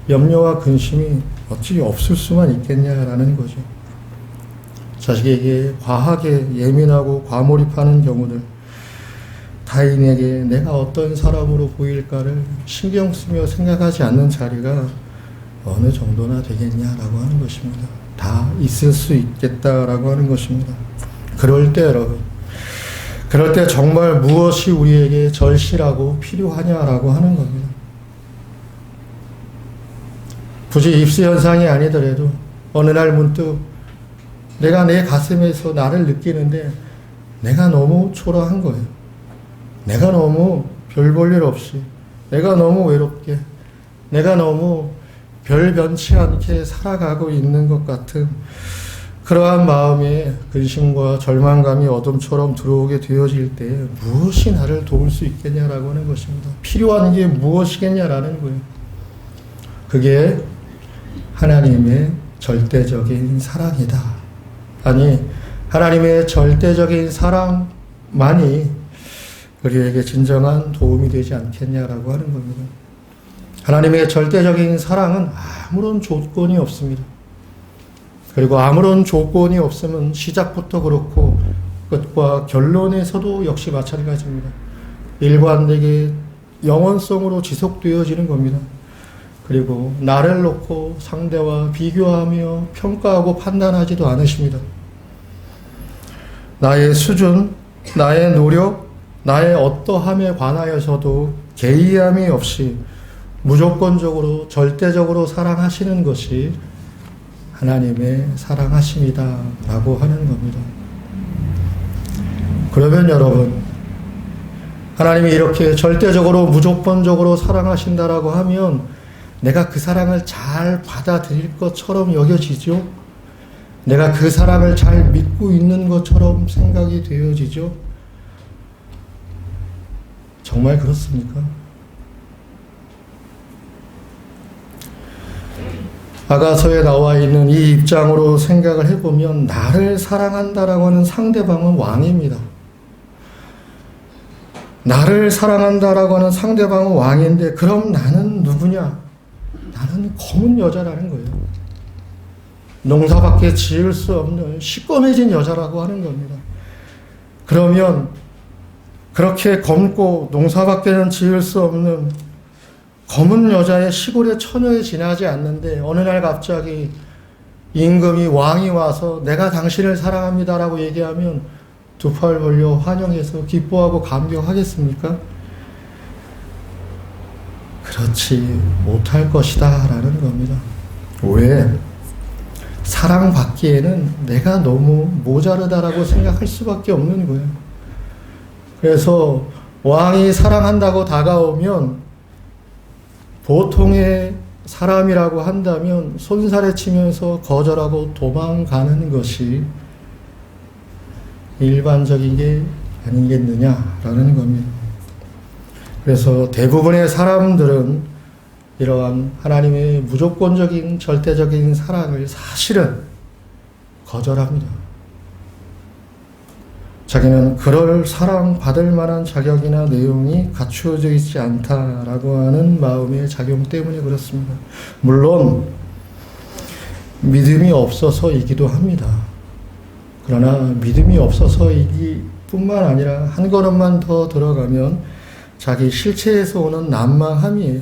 염려와 근심이 어찌 없을 수만 있겠냐라는 거죠. 자식에게 과하게 예민하고 과몰입하는 경우들, 타인에게 내가 어떤 사람으로 보일까를 신경 쓰며 생각하지 않는 자리가 어느 정도나 되겠냐라고 하는 것입니다. 다 있을 수 있겠다라고 하는 것입니다. 그럴 때 여러분, 그럴 때 정말 무엇이 우리에게 절실하고 필요하냐라고 하는 겁니다. 굳이 입수 현상이 아니더라도 어느 날 문득 내가 내 가슴에서 나를 느끼는데 내가 너무 초라한 거예요. 내가 너무 별 볼 일 없이, 내가 너무 외롭게, 내가 너무 별 변치 않게 살아가고 있는 것 같은 그러한 마음에 근심과 절망감이 어둠처럼 들어오게 되어질 때 무엇이 나를 도울 수 있겠냐라고 하는 것입니다. 필요한 게 무엇이겠냐라는 거예요. 그게 하나님의 절대적인 사랑이다. 아니, 하나님의 절대적인 사랑만이 우리에게 진정한 도움이 되지 않겠냐라고 하는 겁니다. 하나님의 절대적인 사랑은 아무런 조건이 없습니다. 그리고 아무런 조건이 없으면 시작부터 그렇고 끝과 결론에서도 역시 마찬가지입니다. 일관되게 영원성으로 지속되어지는 겁니다. 그리고 나를 놓고 상대와 비교하며 평가하고 판단하지도 않으십니다. 나의 수준, 나의 노력, 나의 어떠함에 관하여서도 개의함이 없이 무조건적으로 절대적으로 사랑하시는 것이 하나님의 사랑하심이다 라고 하는 겁니다. 그러면 여러분, 하나님이 이렇게 절대적으로 무조건적으로 사랑하신다라고 하면 내가 그 사랑을 잘 받아들일 것처럼 여겨지죠? 내가 그 사랑을 잘 믿고 있는 것처럼 생각이 되어지죠? 정말 그렇습니까? 아가서에 나와 있는 이 입장으로 생각을 해보면 나를 사랑한다라고 하는 상대방은 왕입니다. 나를 사랑한다라고 하는 상대방은 왕인데 그럼 나는 누구냐? 나는 검은 여자라는 거예요. 농사밖에 지을 수 없는 시꺼매진 여자라고 하는 겁니다. 그러면 그렇게 검고 농사밖에는 지을 수 없는 검은 여자의 시골의 처녀에 지나지 않는데 어느 날 갑자기 임금이 왕이 와서 내가 당신을 사랑합니다라고 얘기하면 두 팔 벌려 환영해서 기뻐하고 감격하겠습니까? 그렇지 못할 것이다 라는 겁니다. 왜? 사랑받기에는 내가 너무 모자르다라고 생각할 수밖에 없는 거예요. 그래서 왕이 사랑한다고 다가오면 보통의 사람이라고 한다면 손살에 치면서 거절하고 도망가는 것이 일반적인 게 아니겠느냐라는 겁니다. 그래서 대부분의 사람들은 이러한 하나님의 무조건적인 절대적인 사랑을 사실은 거절합니다. 자기는 그럴 사랑받을 만한 자격이나 내용이 갖추어져 있지 않다라고 하는 마음의 작용 때문에 그렇습니다. 물론 믿음이 없어서이기도 합니다. 그러나 믿음이 없어서이기 뿐만 아니라 한 걸음만 더 들어가면 자기 실체에서 오는 난망함이에요.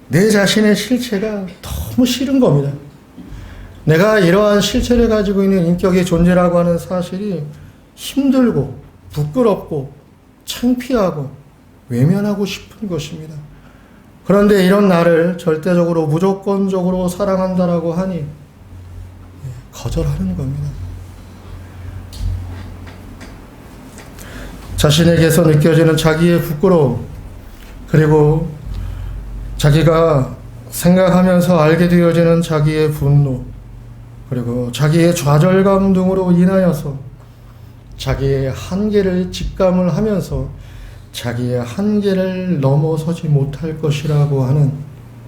내 자신의 실체가 너무 싫은 겁니다. 내가 이러한 실체를 가지고 있는 인격의 존재라고 하는 사실이 힘들고 부끄럽고 창피하고 외면하고 싶은 것입니다. 그런데 이런 나를 절대적으로 무조건적으로 사랑한다라고 하니 거절하는 겁니다. 자신에게서 느껴지는 자기의 부끄러움, 그리고 자기가 생각하면서 알게 되어지는 자기의 분노, 그리고 자기의 좌절감 등으로 인하여서 자기의 한계를 직감을 하면서 자기의 한계를 넘어서지 못할 것이라고 하는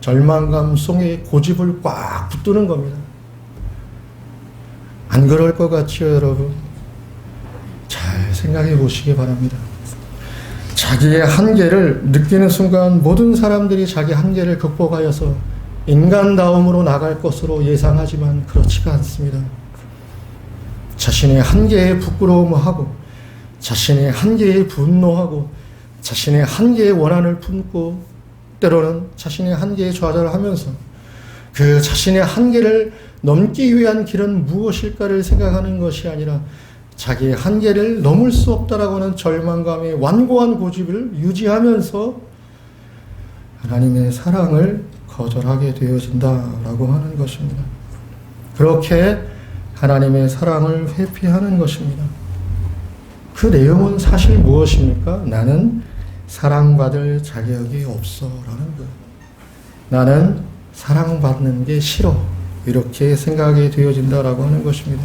절망감 속에 고집을 꽉 붙드는 겁니다. 안 그럴 것 같지요, 여러분? 잘 생각해 보시기 바랍니다. 자기의 한계를 느끼는 순간 모든 사람들이 자기 한계를 극복하여서 인간다움으로 나갈 것으로 예상하지만 그렇지가 않습니다. 자신의 한계에 부끄러움하고 자신의 한계에 분노하고 자신의 한계에 원한을 품고 때로는 자신의 한계에 좌절하면서 그 자신의 한계를 넘기 위한 길은 무엇일까를 생각하는 것이 아니라 자기의 한계를 넘을 수 없다라고 하는 절망감의 완고한 고집을 유지하면서 하나님의 사랑을 거절하게 되어진다라고 하는 것입니다. 그렇게 하나님의 사랑을 회피하는 것입니다. 그 내용은 사실 무엇입니까? 나는 사랑받을 자격이 없어 라는 거예요. 나는 사랑받는 게 싫어. 이렇게 생각이 되어진다라고 하는 것입니다.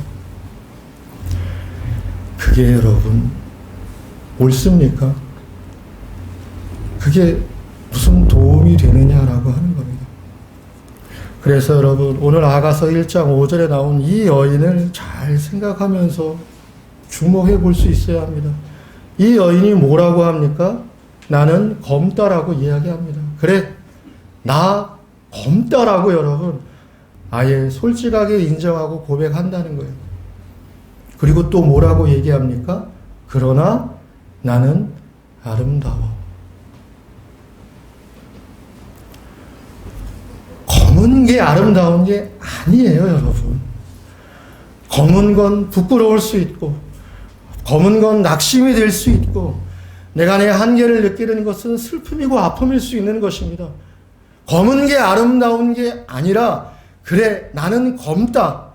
그게 여러분 옳습니까? 그게 무슨 도움이 되느냐라고 하는 겁니다. 그래서 여러분 오늘 아가서 1장 5절에 나온 이 여인을 잘 생각하면서 주목해 볼 수 있어야 합니다. 이 여인이 뭐라고 합니까? 나는 검다라고 이야기합니다. 그래, 나 검다라고 여러분 아예 솔직하게 인정하고 고백한다는 거예요. 그리고 또 뭐라고 얘기합니까? 그러나 나는 아름다워. 검은 게 아름다운 게 아니에요, 여러분. 검은 건 부끄러울 수 있고, 검은 건 낙심이 될 수 있고, 내가 내 한계를 느끼는 것은 슬픔이고 아픔일 수 있는 것입니다. 검은 게 아름다운 게 아니라, 그래, 나는 검다.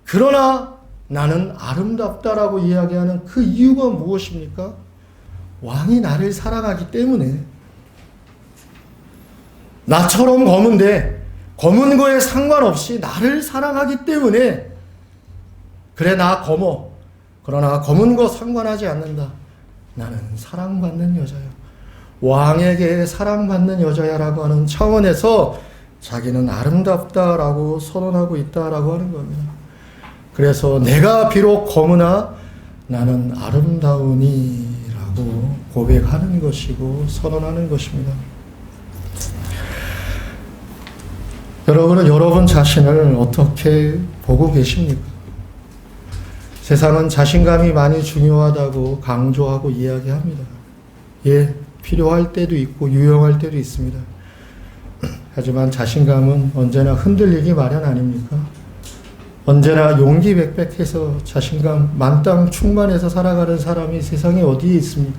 그러나 나는 아름답다라고 이야기하는 그 이유가 무엇입니까? 왕이 나를 사랑하기 때문에. 나처럼 검은데 검은 거에 상관없이 나를 사랑하기 때문에 그래 나 검어. 그러나 검은 거 상관하지 않는다. 나는 사랑받는 여자야. 왕에게 사랑받는 여자야라고 하는 차원에서 자기는 아름답다라고 선언하고 있다라고 하는 겁니다. 그래서 내가 비록 검으나 나는 아름다우니라고 고백하는 것이고 선언하는 것입니다. 여러분은 여러분 자신을 어떻게 보고 계십니까? 세상은 자신감이 많이 중요하다고 강조하고 이야기합니다. 예, 필요할 때도 있고 유용할 때도 있습니다. 하지만 자신감은 언제나 흔들리기 마련 아닙니까? 언제나 용기백백해서 자신감 만땅 충만해서 살아가는 사람이 세상에 어디에 있습니까?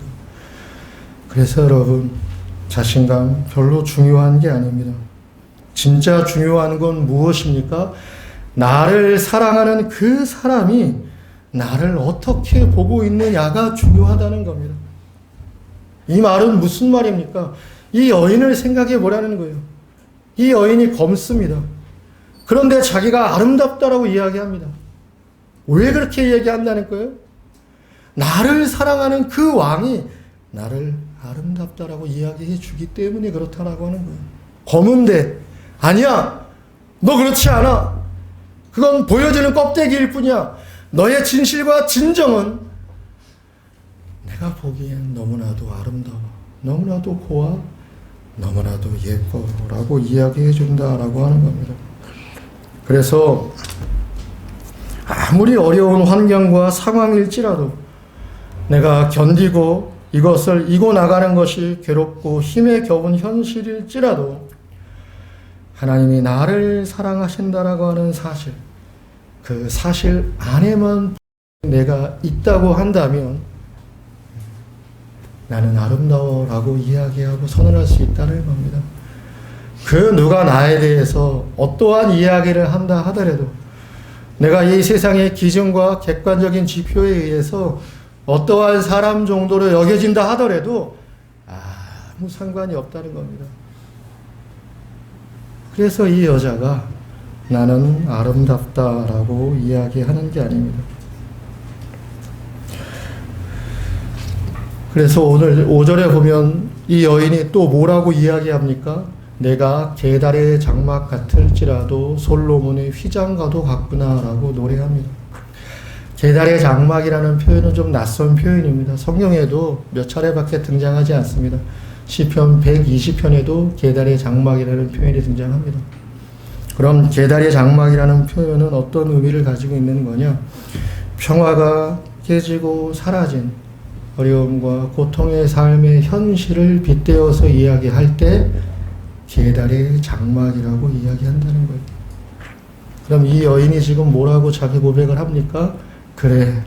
그래서 여러분, 자신감 별로 중요한 게 아닙니다. 진짜 중요한 건 무엇입니까? 나를 사랑하는 그 사람이 나를 어떻게 보고 있느냐가 중요하다는 겁니다. 이 말은 무슨 말입니까? 이 여인을 생각해 보라는 거예요. 이 여인이 검습니다. 그런데 자기가 아름답다라고 이야기합니다. 왜 그렇게 얘기한다는 거예요? 나를 사랑하는 그 왕이 나를 아름답다라고 이야기해 주기 때문에 그렇다라고 하는 거예요. 검은데 아니야. 너 그렇지 않아. 그건 보여지는 껍데기일 뿐이야. 너의 진실과 진정은 내가 보기엔 너무나도 아름다워. 너무나도 고와. 너무나도 예뻐라고 이야기해 준다라고 하는 겁니다. 그래서 아무리 어려운 환경과 상황일지라도 내가 견디고 이것을 이고 나가는 것이 괴롭고 힘에 겨운 현실일지라도 하나님이 나를 사랑하신다라고 하는 사실, 그 사실 안에만 내가 있다고 한다면 나는 아름다워라고 이야기하고 선언할 수 있다는 겁니다. 그 누가 나에 대해서 어떠한 이야기를 한다 하더라도 내가 이 세상의 기준과 객관적인 지표에 의해서 어떠한 사람 정도로 여겨진다 하더라도 아무 상관이 없다는 겁니다. 그래서 이 여자가 나는 아름답다라고 이야기하는 게 아닙니다. 그래서 오늘 5절에 보면 이 여인이 또 뭐라고 이야기합니까? 내가 계달의 장막 같을지라도 솔로몬의 휘장과도 같구나라고 노래합니다. 계달의 장막이라는 표현은 좀 낯선 표현입니다. 성경에도 몇 차례밖에 등장하지 않습니다. 시편 120편에도 계달의 장막이라는 표현이 등장합니다. 그럼 계달의 장막이라는 표현은 어떤 의미를 가지고 있는 거냐? 평화가 깨지고 사라진 어려움과 고통의 삶의 현실을 빗대어서 이야기할 때 계달의 장막이라고 이야기한다는 거예요. 그럼 이 여인이 지금 뭐라고 자기 고백을 합니까? 그래,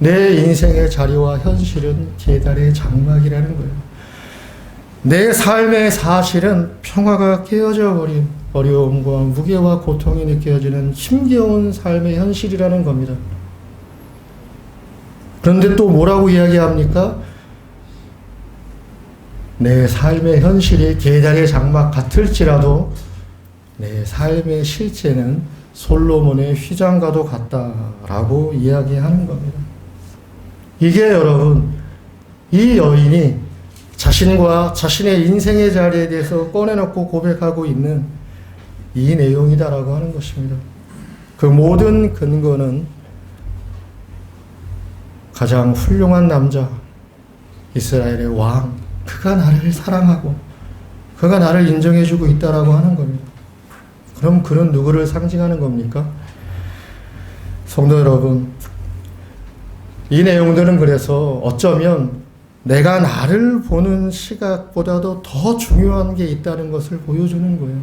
내 인생의 자리와 현실은 계달의 장막이라는 거예요. 내 삶의 사실은 평화가 깨어져 버린 어려움과 무게와 고통이 느껴지는 힘겨운 삶의 현실이라는 겁니다. 그런데 또 뭐라고 이야기합니까? 내 삶의 현실이 계달의 장막 같을지라도 내 삶의 실제는 솔로몬의 휘장과도 같다라고 이야기하는 겁니다. 이게 여러분, 이 여인이 자신과 자신의 인생의 자리에 대해서 꺼내놓고 고백하고 있는 이 내용이다라고 하는 것입니다. 그 모든 근거는 가장 훌륭한 남자, 이스라엘의 왕, 그가 나를 사랑하고 그가 나를 인정해주고 있다라고 하는 겁니다. 그럼 그는 누구를 상징하는 겁니까? 성도 여러분, 이 내용들은 그래서 어쩌면 내가 나를 보는 시각보다도 더 중요한 게 있다는 것을 보여주는 거예요.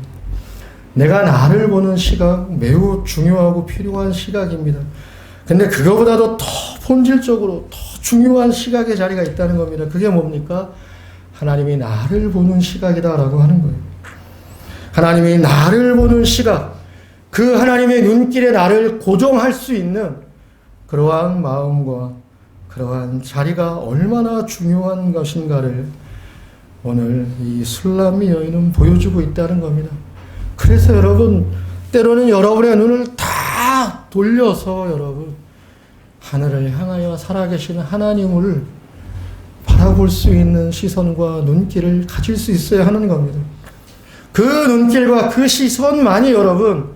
내가 나를 보는 시각 매우 중요하고 필요한 시각입니다. 근데 그거보다도 더 본질적으로 더 중요한 시각의 자리가 있다는 겁니다. 그게 뭡니까? 하나님이 나를 보는 시각이다라고 하는 거예요. 하나님이 나를 보는 시각, 그 하나님의 눈길에 나를 고정할 수 있는 그러한 마음과 그러한 자리가 얼마나 중요한 것인가를 오늘 이 술람미 여인은 보여주고 있다는 겁니다. 그래서 여러분, 때로는 여러분의 눈을 다 돌려서 여러분, 하늘을 향하여 살아계신 하나님을 바라볼 수 있는 시선과 눈길을 가질 수 있어야 하는 겁니다. 그 눈길과 그 시선만이 여러분,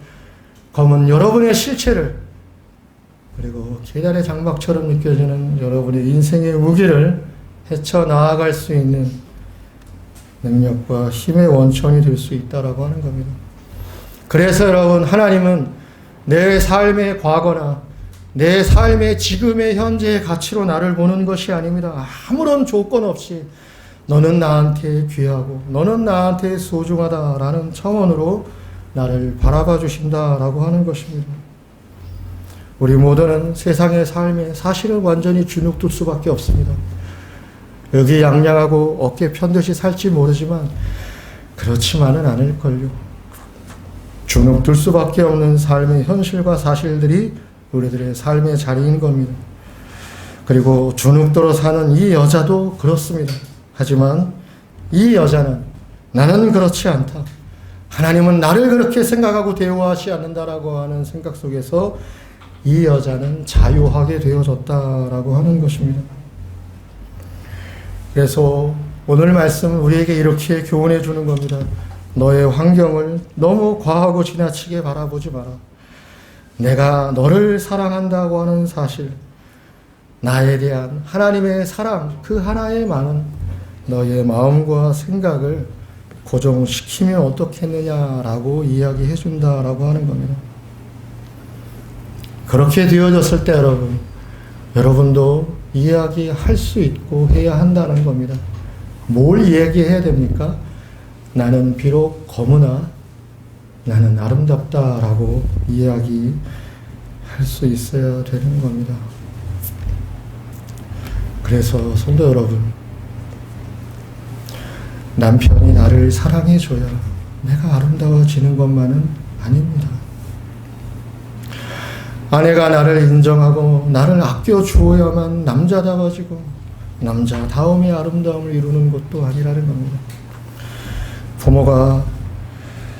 검은 여러분의 실체를, 그리고 계달의 장막처럼 느껴지는 여러분의 인생의 무게를 헤쳐나아갈 수 있는 능력과 힘의 원천이 될 수 있다라고 하는 겁니다. 그래서 여러분, 하나님은 내 삶의 과거나 내 삶의 지금의 현재의 가치로 나를 보는 것이 아닙니다. 아무런 조건 없이 너는 나한테 귀하고 너는 나한테 소중하다라는 차원으로 나를 바라봐 주신다라고 하는 것입니다. 우리 모두는 세상의 삶에 사실은 완전히 주눅들 수밖에 없습니다. 여기 양양하고 어깨 편듯이 살지 모르지만 그렇지만은 않을걸요. 주눅들 수밖에 없는 삶의 현실과 사실들이 우리들의 삶의 자리인 겁니다. 그리고 주눅들어 사는 이 여자도 그렇습니다. 하지만 이 여자는 나는 그렇지 않다. 하나님은 나를 그렇게 생각하고 대우하지 않는다라고 하는 생각 속에서 이 여자는 자유하게 되어졌다라고 하는 것입니다. 그래서 오늘 말씀은 우리에게 이렇게 교훈해 주는 겁니다. 너의 환경을 너무 과하고 지나치게 바라보지 마라. 내가 너를 사랑한다고 하는 사실, 나에 대한 하나님의 사랑 그 하나에만은 너의 마음과 생각을 고정시키면 어떻겠느냐라고 이야기해 준다라고 하는 겁니다. 그렇게 되어졌을 때 여러분도 이야기할 수 있고 해야 한다는 겁니다. 뭘 이야기해야 됩니까? 나는 비록 검으나 나는 아름답다라고 이야기할 수 있어야 되는 겁니다. 그래서 성도 여러분, 남편이 나를 사랑해줘야 내가 아름다워지는 것만은 아닙니다. 아내가 나를 인정하고 나를 아껴주어야만 남자다워지고 남자다움의 아름다움을 이루는 것도 아니라는 겁니다. 부모가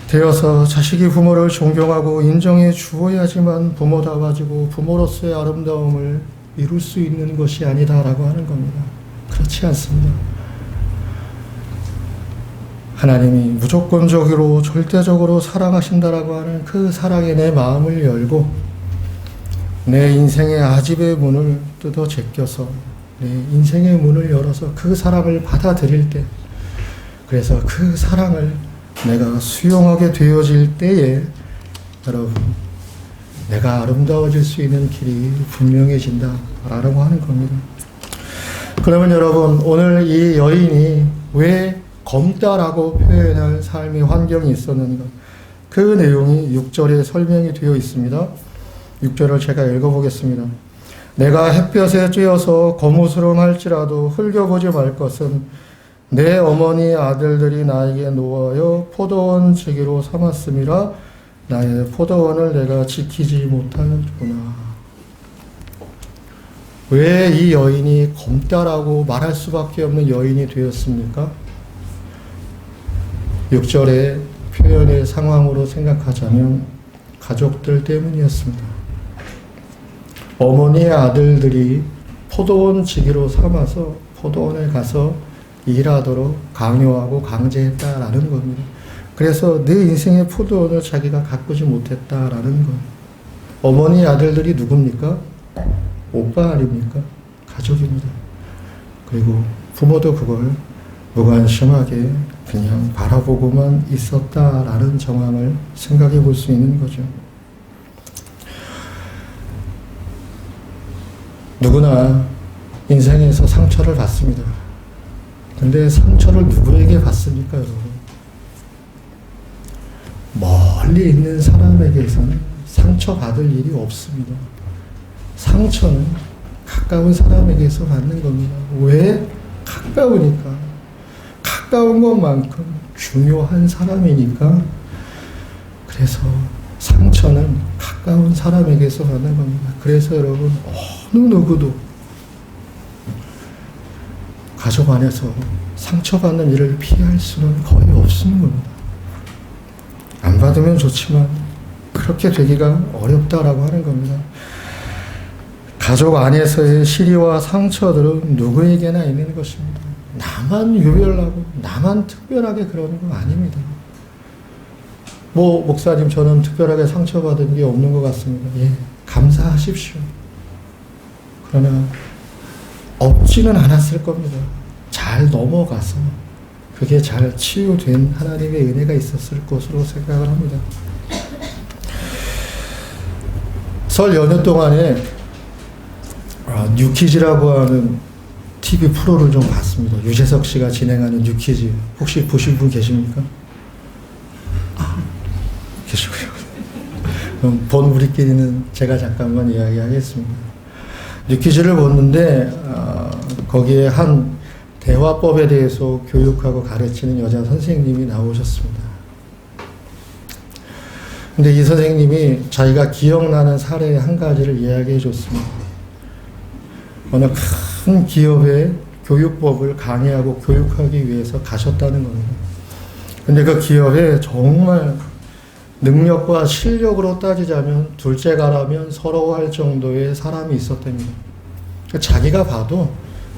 되어서 자식이 부모를 존경하고 인정해 주어야지만 부모다워지고 부모로서의 아름다움을 이룰 수 있는 것이 아니다라고 하는 겁니다. 그렇지 않습니다. 하나님이 무조건적으로 절대적으로 사랑하신다라고 하는 그 사랑에 내 마음을 열고 내 인생의 아집의 문을 뜯어 제껴서 내 인생의 문을 열어서 그 사랑을 받아들일 때, 그래서 그 사랑을 내가 수용하게 되어질 때에 여러분, 내가 아름다워질 수 있는 길이 분명해진다라고 하는 겁니다. 그러면 여러분, 오늘 이 여인이 왜 검다라고 표현할 삶의 환경이 있었는가? 그 내용이 6절에 설명이 되어 있습니다. 6절을 제가 읽어보겠습니다. 내가 햇볕에 쬐어서 거무스름할지라도 흘겨보지 말 것은 내 어머니 아들들이 나에게 놓아여 포도원 지기로 삼았음이라. 나의 포도원을 내가 지키지 못하였구나. 왜 이 여인이 검다라고 말할 수밖에 없는 여인이 되었습니까? 6절의 표현의 상황으로 생각하자면 가족들 때문이었습니다. 어머니의 아들들이 포도원 지기로 삼아서 포도원에 가서 일하도록 강요하고 강제했다라는 겁니다. 그래서 내 인생의 포도원을 자기가 가꾸지 못했다라는 거예요. 어머니 아들들이 누굽니까? 오빠 아닙니까? 가족입니다. 그리고 부모도 그걸 무관심하게 그냥 바라보고만 있었다라는 정황을 생각해 볼 수 있는 거죠. 누구나 인생에서 상처를 받습니다. 근데 상처를 누구에게 받습니까, 여러분? 멀리 있는 사람에게서는 상처받을 일이 없습니다. 상처는 가까운 사람에게서 받는 겁니다. 왜? 가까우니까. 가까운 것만큼 중요한 사람이니까. 그래서 상처는 가까운 사람에게서 받는 겁니다. 그래서 여러분, 어느 누구도 가족 안에서 상처받는 일을 피할 수는 거의 없는 겁니다. 안 받으면 좋지만 그렇게 되기가 어렵다라고 하는 겁니다. 가족 안에서의 시리와 상처들은 누구에게나 있는 것입니다. 나만 유별나고 나만 특별하게 그러는 건 아닙니다. 목사님, 저는 특별하게 상처받은 게 없는 것 같습니다. 예, 감사하십시오. 그러나 없지는 않았을 겁니다. 잘 넘어가서 그게 잘 치유된 하나님의 은혜가 있었을 것으로 생각을 합니다. 설 연휴 동안에 뉴키즈라고 하는 TV 프로를 좀 봤습니다. 유재석 씨가 진행하는 뉴키즈. 혹시 보신 분 계십니까? 계시고요. 그럼 본 우리끼리는 제가 잠깐만 이야기하겠습니다. 뉴키즈를 봤는데 거기에 한 대화법에 대해서 교육하고 가르치는 여자 선생님이 나오셨습니다. 근데 이 선생님이 자기가 기억나는 사례 한 가지를 이야기해 줬습니다. 어느 큰 기업의 교육법을 강의하고 교육하기 위해서 가셨다는 겁니다. 근데 그 기업에 정말 능력과 실력으로 따지자면 둘째가라면 서러워할 정도의 사람이 있었답니다. 자기가 봐도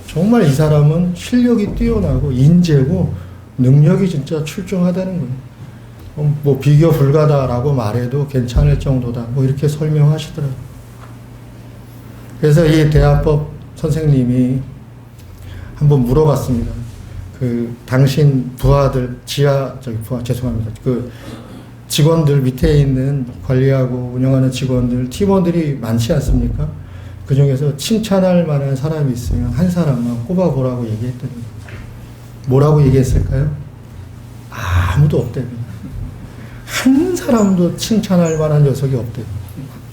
정말 이 사람은 실력이 뛰어나고 인재고 능력이 진짜 출중하다는 거예요. 비교 불가다라고 말해도 괜찮을 정도다. 이렇게 설명하시더라고요. 그래서 이 대화법 선생님이 한번 물어봤습니다. 당신 부하들, 죄송합니다. 직원들 밑에 있는 관리하고 운영하는 직원들, 팀원들이 많지 않습니까? 그 중에서 칭찬할 만한 사람이 있으면 한 사람만 꼽아보라고 얘기했답니다. 뭐라고 얘기했을까요? 아무도 없답니다. 한 사람도 칭찬할 만한 녀석이 없대요.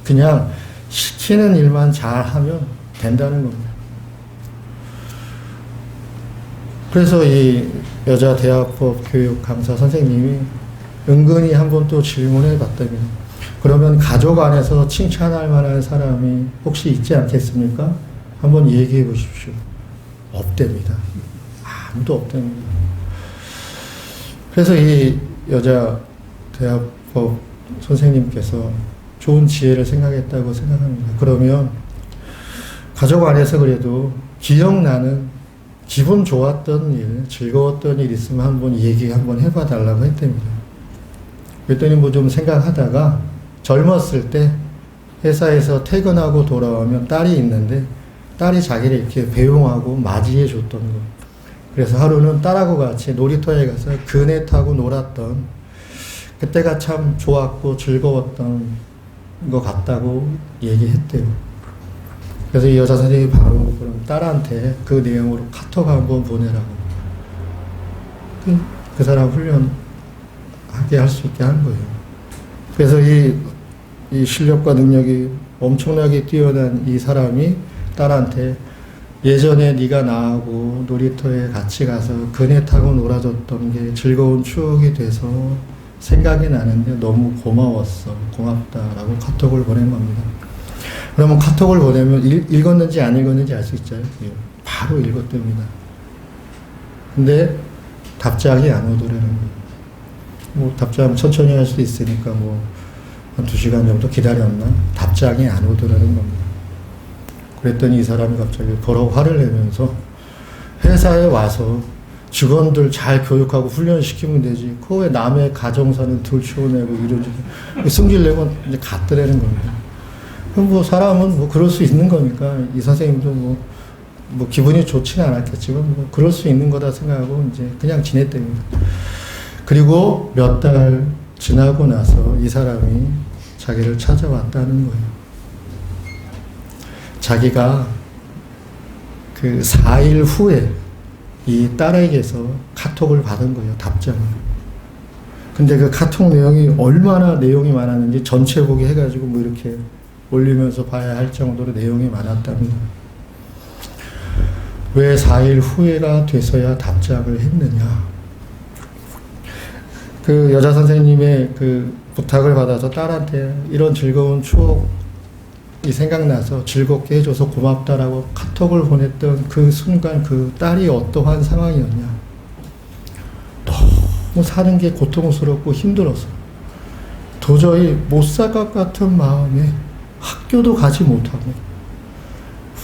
그냥 시키는 일만 잘하면 된다는 겁니다. 그래서 이 여자 대학법 교육 강사 선생님이 은근히 한번 또 질문해 봤답니다. 그러면 가족 안에서 칭찬할 만한 사람이 혹시 있지 않겠습니까? 한번 얘기해 보십시오. 없답니다. 아무도 없답니다. 그래서 이 여자 대학법 선생님께서 좋은 지혜를 생각했다고 생각합니다. 그러면 가족 안에서 그래도 기억나는 기분 좋았던 일, 즐거웠던 일 있으면 한번 얘기 한번 해봐 달라고 했답니다. 그랬더니 뭐 좀 생각하다가 젊었을 때 회사에서 퇴근하고 돌아오면 딸이 있는데 딸이 자기를 이렇게 배웅하고 맞이해 줬던 거. 그래서 하루는 딸하고 같이 놀이터에 가서 그네 타고 놀았던 그때가 참 좋았고 즐거웠던 것 같다고 얘기했대요. 그래서 이 여자 선생님이 바로 그럼 딸한테 그 내용으로 카톡 한번 보내라고. 그 사람 훈련하게 할 수 있게 한 거예요. 그래서 이 실력과 능력이 엄청나게 뛰어난 이 사람이 딸한테 예전에 네가 나하고 놀이터에 같이 가서 그네 타고 놀아줬던 게 즐거운 추억이 돼서 생각이 나는데 너무 고마웠어. 고맙다라고 카톡을 보낸 겁니다. 그러면 카톡을 보내면 읽었는지 안 읽었는지 알 수 있잖아요. 바로 읽었답니다. 근데 답장이 안 오더라는 거예요. 뭐 답장 천천히 할 수도 있으니까 뭐 한 2시간 정도 기다렸나? 답장이 안 오더라는 겁니다. 그랬더니 이 사람이 갑자기 버럭 화를 내면서 회사에 와서 직원들 잘 교육하고 훈련시키면 되지. 그 왜 남의 가정사는 들추어내고 이러지. 승질내고 이제 갔더라는 겁니다. 그럼 뭐 사람은 뭐 그럴 수 있는 거니까 이 선생님도 뭐 기분이 좋지는 않았겠지만 뭐 그럴 수 있는 거다 생각하고 이제 그냥 지냈답니다. 그리고 몇 달 지나고 나서 이 사람이 자기를 찾아왔다는 거예요. 자기가 그 4일 후에 이 딸에게서 카톡을 받은 거예요. 답장을. 근데 그 카톡 내용이 얼마나 내용이 많았는지 전체 보기 해가지고 뭐 이렇게 올리면서 봐야 할 정도로 내용이 많았다는 거예요. 왜 4일 후에가 돼서야 답장을 했느냐. 그 여자 선생님의 그 부탁을 받아서 딸한테 이런 즐거운 추억이 생각나서 즐겁게 해줘서 고맙다라고 카톡을 보냈던 그 순간 그 딸이 어떠한 상황이었냐. 너무 사는 게 고통스럽고 힘들어서 도저히 못 살 것 같은 마음에 학교도 가지 못하고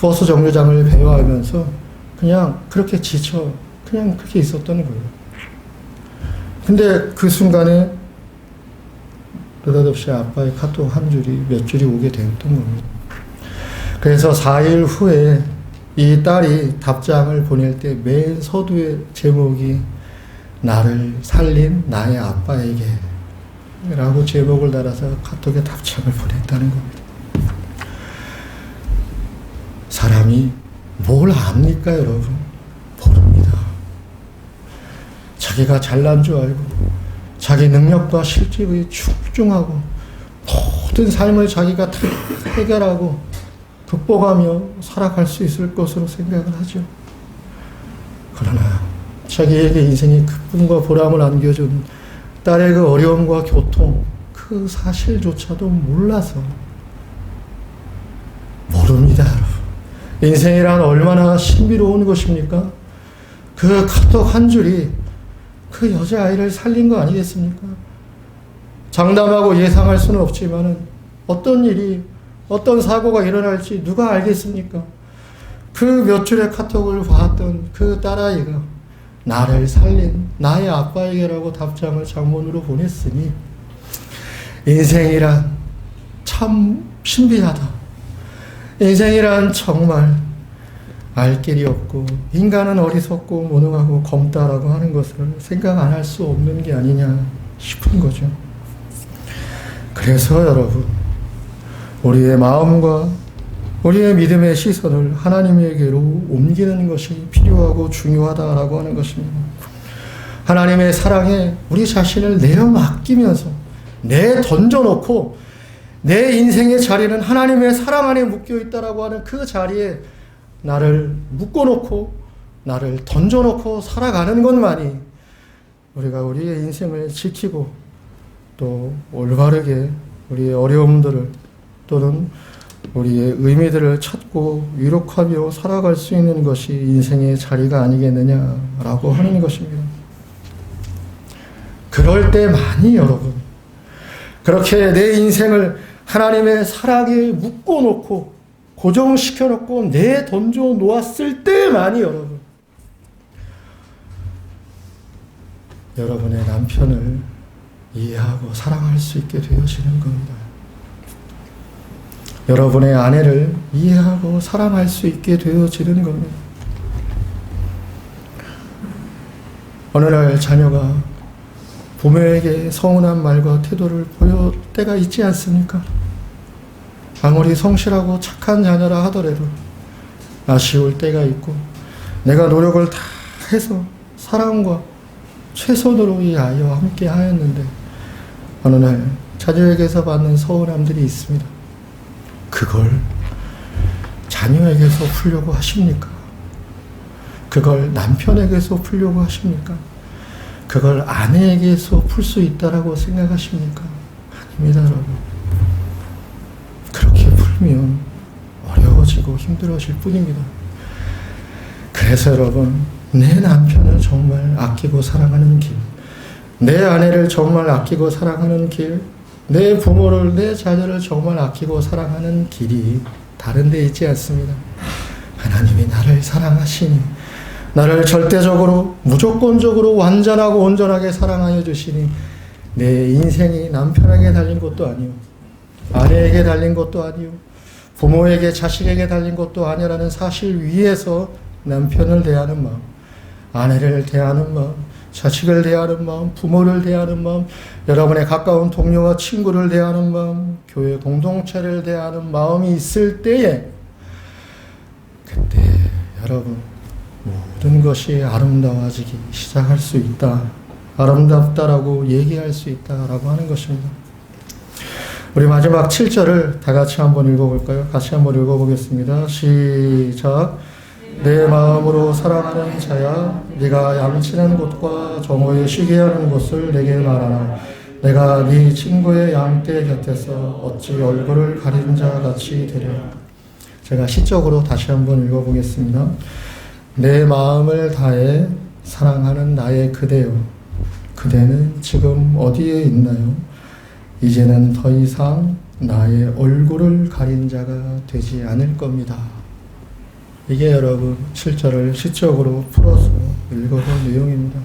버스 정류장을 배회하면서 그냥 그렇게 지쳐 그냥 그렇게 있었던 거예요. 근데 그 순간에 느닷없이 아빠의 카톡 한 줄이 몇 줄이 오게 되었던 겁니다. 그래서 4일 후에 이 딸이 답장을 보낼 때 맨 서두의 제목이 나를 살린 나의 아빠에게 라고 제목을 달아서 카톡에 답장을 보냈다는 겁니다. 사람이 뭘 압니까, 여러분? 모릅니다. 자기가 잘난 줄 알고 자기 능력과 실력이 출중하고 모든 삶을 자기가 다 해결하고 극복하며 살아갈 수 있을 것으로 생각을 하죠. 그러나 자기에게 인생의 기쁨과 보람을 안겨준 딸의 그 어려움과 고통, 그 사실조차도 몰라서 모릅니다, 여러분. 인생이란 얼마나 신비로운 것입니까? 그 카톡 한 줄이 그 여자아이를 살린 거 아니겠습니까? 장담하고 예상할 수는 없지만은 어떤 일이, 어떤 사고가 일어날지 누가 알겠습니까? 그 몇 줄의 카톡을 봤던 그 딸아이가 나를 살린 나의 아빠에게라고 답장을 장문으로 보냈으니 인생이란 참 신비하다. 인생이란 정말 알 길이 없고 인간은 어리석고 무능하고 검다라고 하는 것을 생각 안 할 수 없는 게 아니냐 싶은 거죠. 그래서 여러분, 우리의 마음과 우리의 믿음의 시선을 하나님에게로 옮기는 것이 필요하고 중요하다라고 하는 것입니다. 하나님의 사랑에 우리 자신을 내어 맡기면서 던져놓고 내 인생의 자리는 하나님의 사랑 안에 묶여있다라고 하는 그 자리에 나를 묶어놓고 나를 던져놓고 살아가는 것만이 우리가 우리의 인생을 지키고 또 올바르게 우리의 어려움들을 또는 우리의 의미들을 찾고 유력하며 살아갈 수 있는 것이 인생의 자리가 아니겠느냐라고 하는 것입니다. 그럴 때만이 여러분, 그렇게 내 인생을 하나님의 사랑에 묶어놓고 고정시켜놓고 던져 놓았을 때만이 여러분, 여러분의 남편을 이해하고 사랑할 수 있게 되어지는 겁니다. 여러분의 아내를 이해하고 사랑할 수 있게 되어지는 겁니다. 어느 날 자녀가 부모에게 서운한 말과 태도를 보일 때가 있지 않습니까? 아무리 성실하고 착한 자녀라 하더라도 아쉬울 때가 있고, 내가 노력을 다 해서 사랑과 최선으로 이 아이와 함께 하였는데 어느 날 자녀에게서 받는 서운함들이 있습니다. 그걸 자녀에게서 풀려고 하십니까? 그걸 남편에게서 풀려고 하십니까? 그걸 아내에게서 풀 수 있다라고 생각하십니까? 아닙니다, 여러분. 그렇게 풀면 어려워지고 힘들어질 뿐입니다. 그래서 여러분, 내 남편을 정말 아끼고 사랑하는 길, 내 아내를 정말 아끼고 사랑하는 길, 내 부모를, 내 자녀를 정말 아끼고 사랑하는 길이 다른 데 있지 않습니다. 하나님이 나를 사랑하시니, 나를 절대적으로, 무조건적으로 완전하고 온전하게 사랑하여 주시니, 내 인생이 남편에게 달린 것도 아니요, 아내에게 달린 것도 아니요, 부모에게, 자식에게 달린 것도 아니라는 사실 위에서 남편을 대하는 마음, 아내를 대하는 마음, 자식을 대하는 마음, 부모를 대하는 마음, 여러분의 가까운 동료와 친구를 대하는 마음, 교회 공동체를 대하는 마음이 있을 때에, 그때 여러분 모든 것이 아름다워지기 시작할 수 있다, 아름답다라고 얘기할 수 있다라고 하는 것입니다. 우리 마지막 7절을 다 같이 한번 읽어볼까요? 같이 한번 읽어보겠습니다. 시작. 내 마음으로 사랑하는 자야, 네가 양치는 곳과 정오에 쉬게 하는 곳을 내게 말하라. 내가 네 친구의 양떼 곁에서 어찌 얼굴을 가린 자 같이 되려. 제가 시적으로 다시 한번 읽어보겠습니다. 내 마음을 다해 사랑하는 나의 그대여, 그대는 지금 어디에 있나요? 이제는 더 이상 나의 얼굴을 가린 자가 되지 않을 겁니다. 이게 여러분 7절을 시적으로 풀어서 읽어본 내용입니다.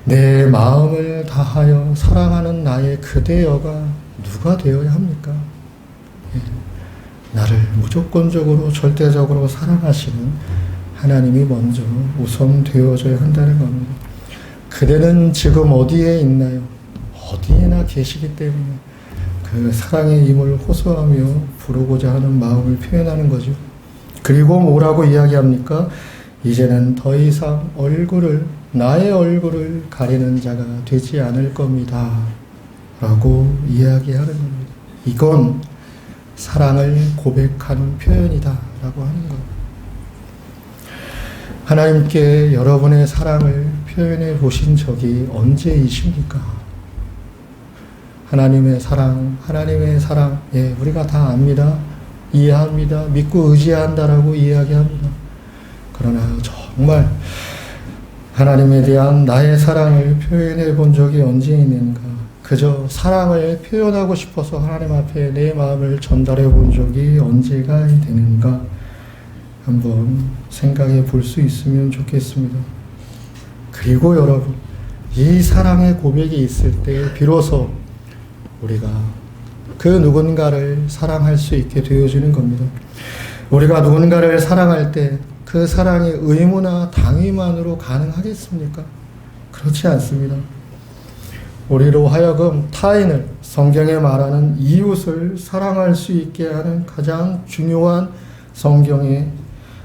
내 마음을 다하여 사랑하는 나의 그대여가 누가 되어야 합니까? 나를 무조건적으로 절대적으로 사랑하시는 하나님이 먼저 우선 되어져야 한다는 겁니다. 그대는 지금 어디에 있나요? 어디에나 계시기 때문에 그 사랑의 힘을 호소하며 부르고자 하는 마음을 표현하는 거죠. 그리고 뭐라고 이야기합니까? 이제는 더 이상 나의 얼굴을 가리는 자가 되지 않을 겁니다. 라고 이야기하는 겁니다. 이건 사랑을 고백하는 표현이다. 라고 하는 것. 하나님께 여러분의 사랑을 표현해 보신 적이 언제이십니까? 하나님의 사랑, 예, 우리가 다 압니다. 이해합니다. 믿고 의지한다라고 이야기합니다. 그러나 정말 하나님에 대한 나의 사랑을 표현해 본 적이 언제 있는가? 그저 사랑을 표현하고 싶어서 하나님 앞에 내 마음을 전달해 본 적이 언제가 되는가? 한번 생각해 볼 수 있으면 좋겠습니다. 그리고 여러분, 이 사랑의 고백이 있을 때 비로소 우리가 그 누군가를 사랑할 수 있게 되어지는 겁니다. 우리가 누군가를 사랑할 때 그 사랑이 의무나 당위만으로 가능하겠습니까? 그렇지 않습니다. 우리로 하여금 타인을, 성경에 말하는 이웃을 사랑할 수 있게 하는 가장 중요한 성경의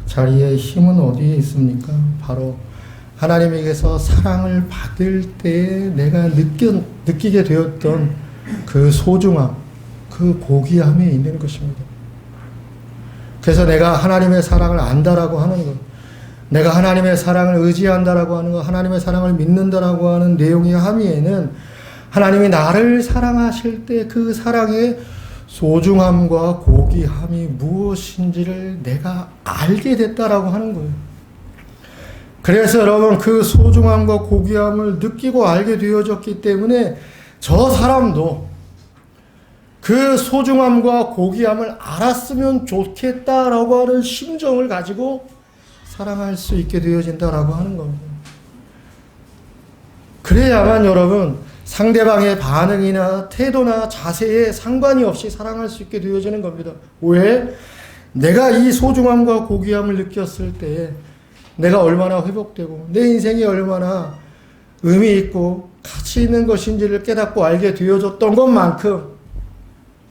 자리에 힘은 어디에 있습니까? 바로 하나님에게서 사랑을 받을 때에 내가 느끼게 되었던 그 소중함, 그 고귀함에 있는 것입니다. 그래서 내가 하나님의 사랑을 안다라고 하는 것, 내가 하나님의 사랑을 의지한다라고 하는 것, 하나님의 사랑을 믿는다라고 하는 내용의 함의에는 하나님이 나를 사랑하실 때 그 사랑의 소중함과 고귀함이 무엇인지를 내가 알게 됐다라고 하는 거예요. 그래서 여러분, 그 소중함과 고귀함을 느끼고 알게 되어졌기 때문에 저 사람도 그 소중함과 고귀함을 알았으면 좋겠다라고 하는 심정을 가지고 사랑할 수 있게 되어진다라고 하는 겁니다. 그래야만 여러분 상대방의 반응이나 태도나 자세에 상관이 없이 사랑할 수 있게 되어지는 겁니다. 왜? 내가 이 소중함과 고귀함을 느꼈을 때 내가 얼마나 회복되고 내 인생이 얼마나 의미 있고 가치 있는 것인지를 깨닫고 알게 되어졌던 것만큼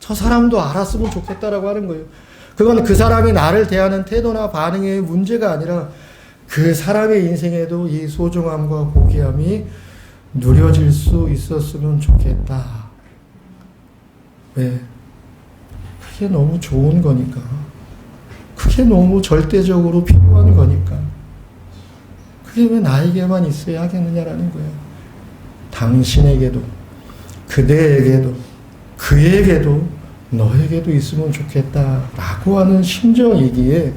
저 사람도 알았으면 좋겠다라고 하는 거예요. 그건 그 사람이 나를 대하는 태도나 반응의 문제가 아니라 그 사람의 인생에도 이 소중함과 고귀함이 누려질 수 있었으면 좋겠다. 왜? 그게 너무 좋은 거니까. 그게 너무 절대적으로 필요한 거니까. 그게 왜 나에게만 있어야 하겠느냐라는 거예요. 당신에게도, 그대에게도, 그에게도, 너에게도 있으면 좋겠다라고 하는 심정이기에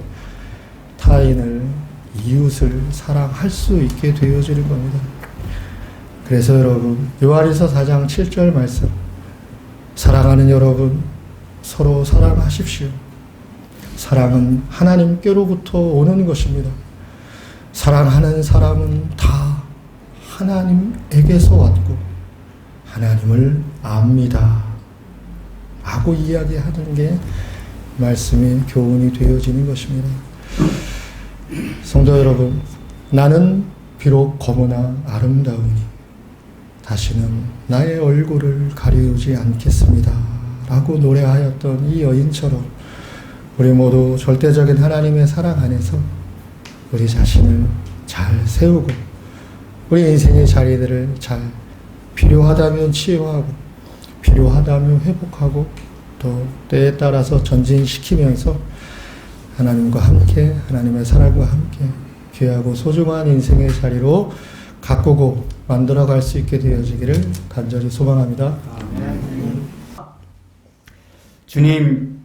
타인을, 이웃을 사랑할 수 있게 되어지는 겁니다. 그래서 여러분, 요한일서 4장 7절 말씀, 사랑하는 여러분, 서로 사랑하십시오. 사랑은 하나님께로부터 오는 것입니다. 사랑하는 사람은 다 하나님에게서 왔고 하나님을 압니다. 라고 이야기하는 게 말씀의 교훈이 되어지는 것입니다. 성도 여러분, 나는 비록 검으나 아름다우니 다시는 나의 얼굴을 가리우지 않겠습니다. 라고 노래하였던 이 여인처럼 우리 모두 절대적인 하나님의 사랑 안에서 우리 자신을 잘 세우고 우리 인생의 자리들을 잘 필요하다면 치유하고 필요하다면 회복하고 또 때에 따라서 전진시키면서 하나님과 함께 하나님의 사랑과 함께 귀하고 소중한 인생의 자리로 가꾸고 만들어갈 수 있게 되어지기를 간절히 소망합니다. 주님,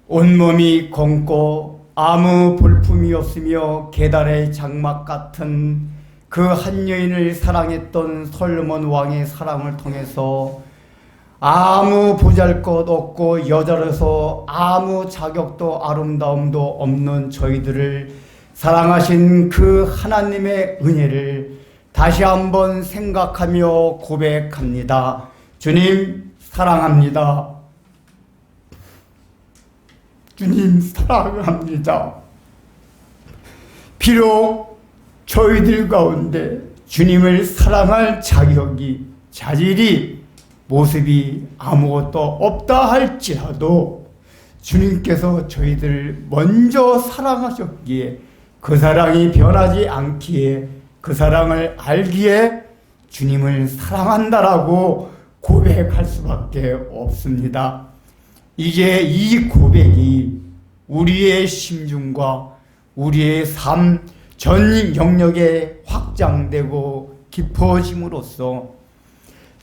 온몸이 검고 아무 볼품이 없으며 계달의 장막 같은 그 한 여인을 사랑했던 솔로몬 왕의 사랑을 통해서 아무 보잘것 없고 여자로서 아무 자격도 아름다움도 없는 저희들을 사랑하신 그 하나님의 은혜를 다시 한번 생각하며 고백합니다. 주님, 사랑합니다. 주님, 사랑합니다. 비록 저희들 가운데 주님을 사랑할 자격이, 자질이, 모습이 아무것도 없다 할지라도 주님께서 저희들을 먼저 사랑하셨기에 그 사랑이 변하지 않기에 그 사랑을 알기에 주님을 사랑한다라고 고백할 수밖에 없습니다. 이제 이 고백이 우리의 심중과 우리의 삶 전 영역에 확장되고 깊어짐으로써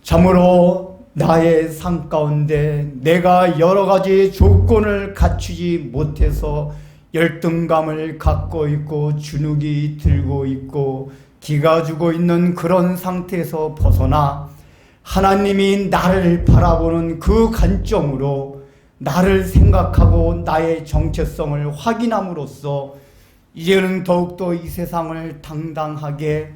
참으로 나의 삶 가운데 내가 여러 가지 조건을 갖추지 못해서 열등감을 갖고 있고 주눅이 들고 있고 기가 주고 있는 그런 상태에서 벗어나 하나님이 나를 바라보는 그 관점으로 나를 생각하고 나의 정체성을 확인함으로써 이제는 더욱더 이 세상을 당당하게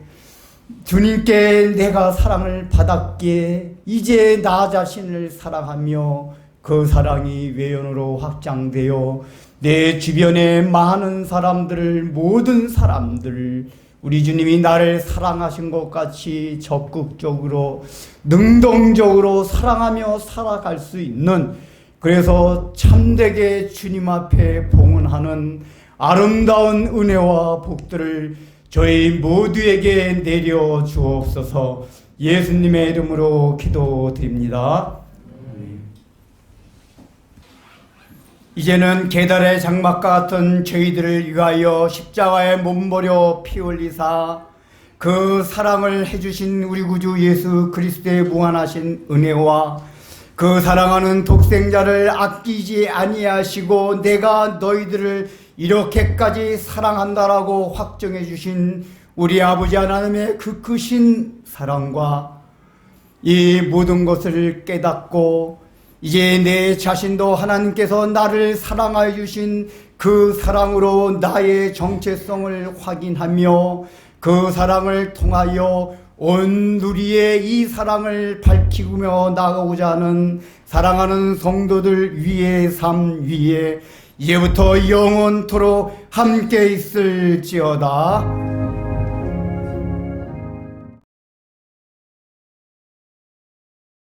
주님께 내가 사랑을 받았기에 이제 나 자신을 사랑하며 그 사랑이 외연으로 확장되어 내 주변의 많은 사람들을, 모든 사람들을 우리 주님이 나를 사랑하신 것 같이 적극적으로 능동적으로 사랑하며 살아갈 수 있는, 그래서 참되게 주님 앞에 봉헌하는 아름다운 은혜와 복들을 저희 모두에게 내려 주옵소서. 예수님의 이름으로 기도드립니다. 이제는 계달의 장막과 같은 저희들을 위하여 십자가에 몸버려 피 흘리사 그 사랑을 해주신 우리 구주 예수 그리스도의 무한하신 은혜와 그 사랑하는 독생자를 아끼지 아니하시고 내가 너희들을 이렇게까지 사랑한다라고 확정해 주신 우리 아버지 하나님의 그 크신 사랑과 이 모든 것을 깨닫고 이제 내 자신도 하나님께서 나를 사랑하여 주신 그 사랑으로 나의 정체성을 확인하며 그 사랑을 통하여 온 누리의 이 사랑을 밝히며 나가고자 하는 사랑하는 성도들 위의 삶 위에 이제부터 영원토록 함께 있을지어다.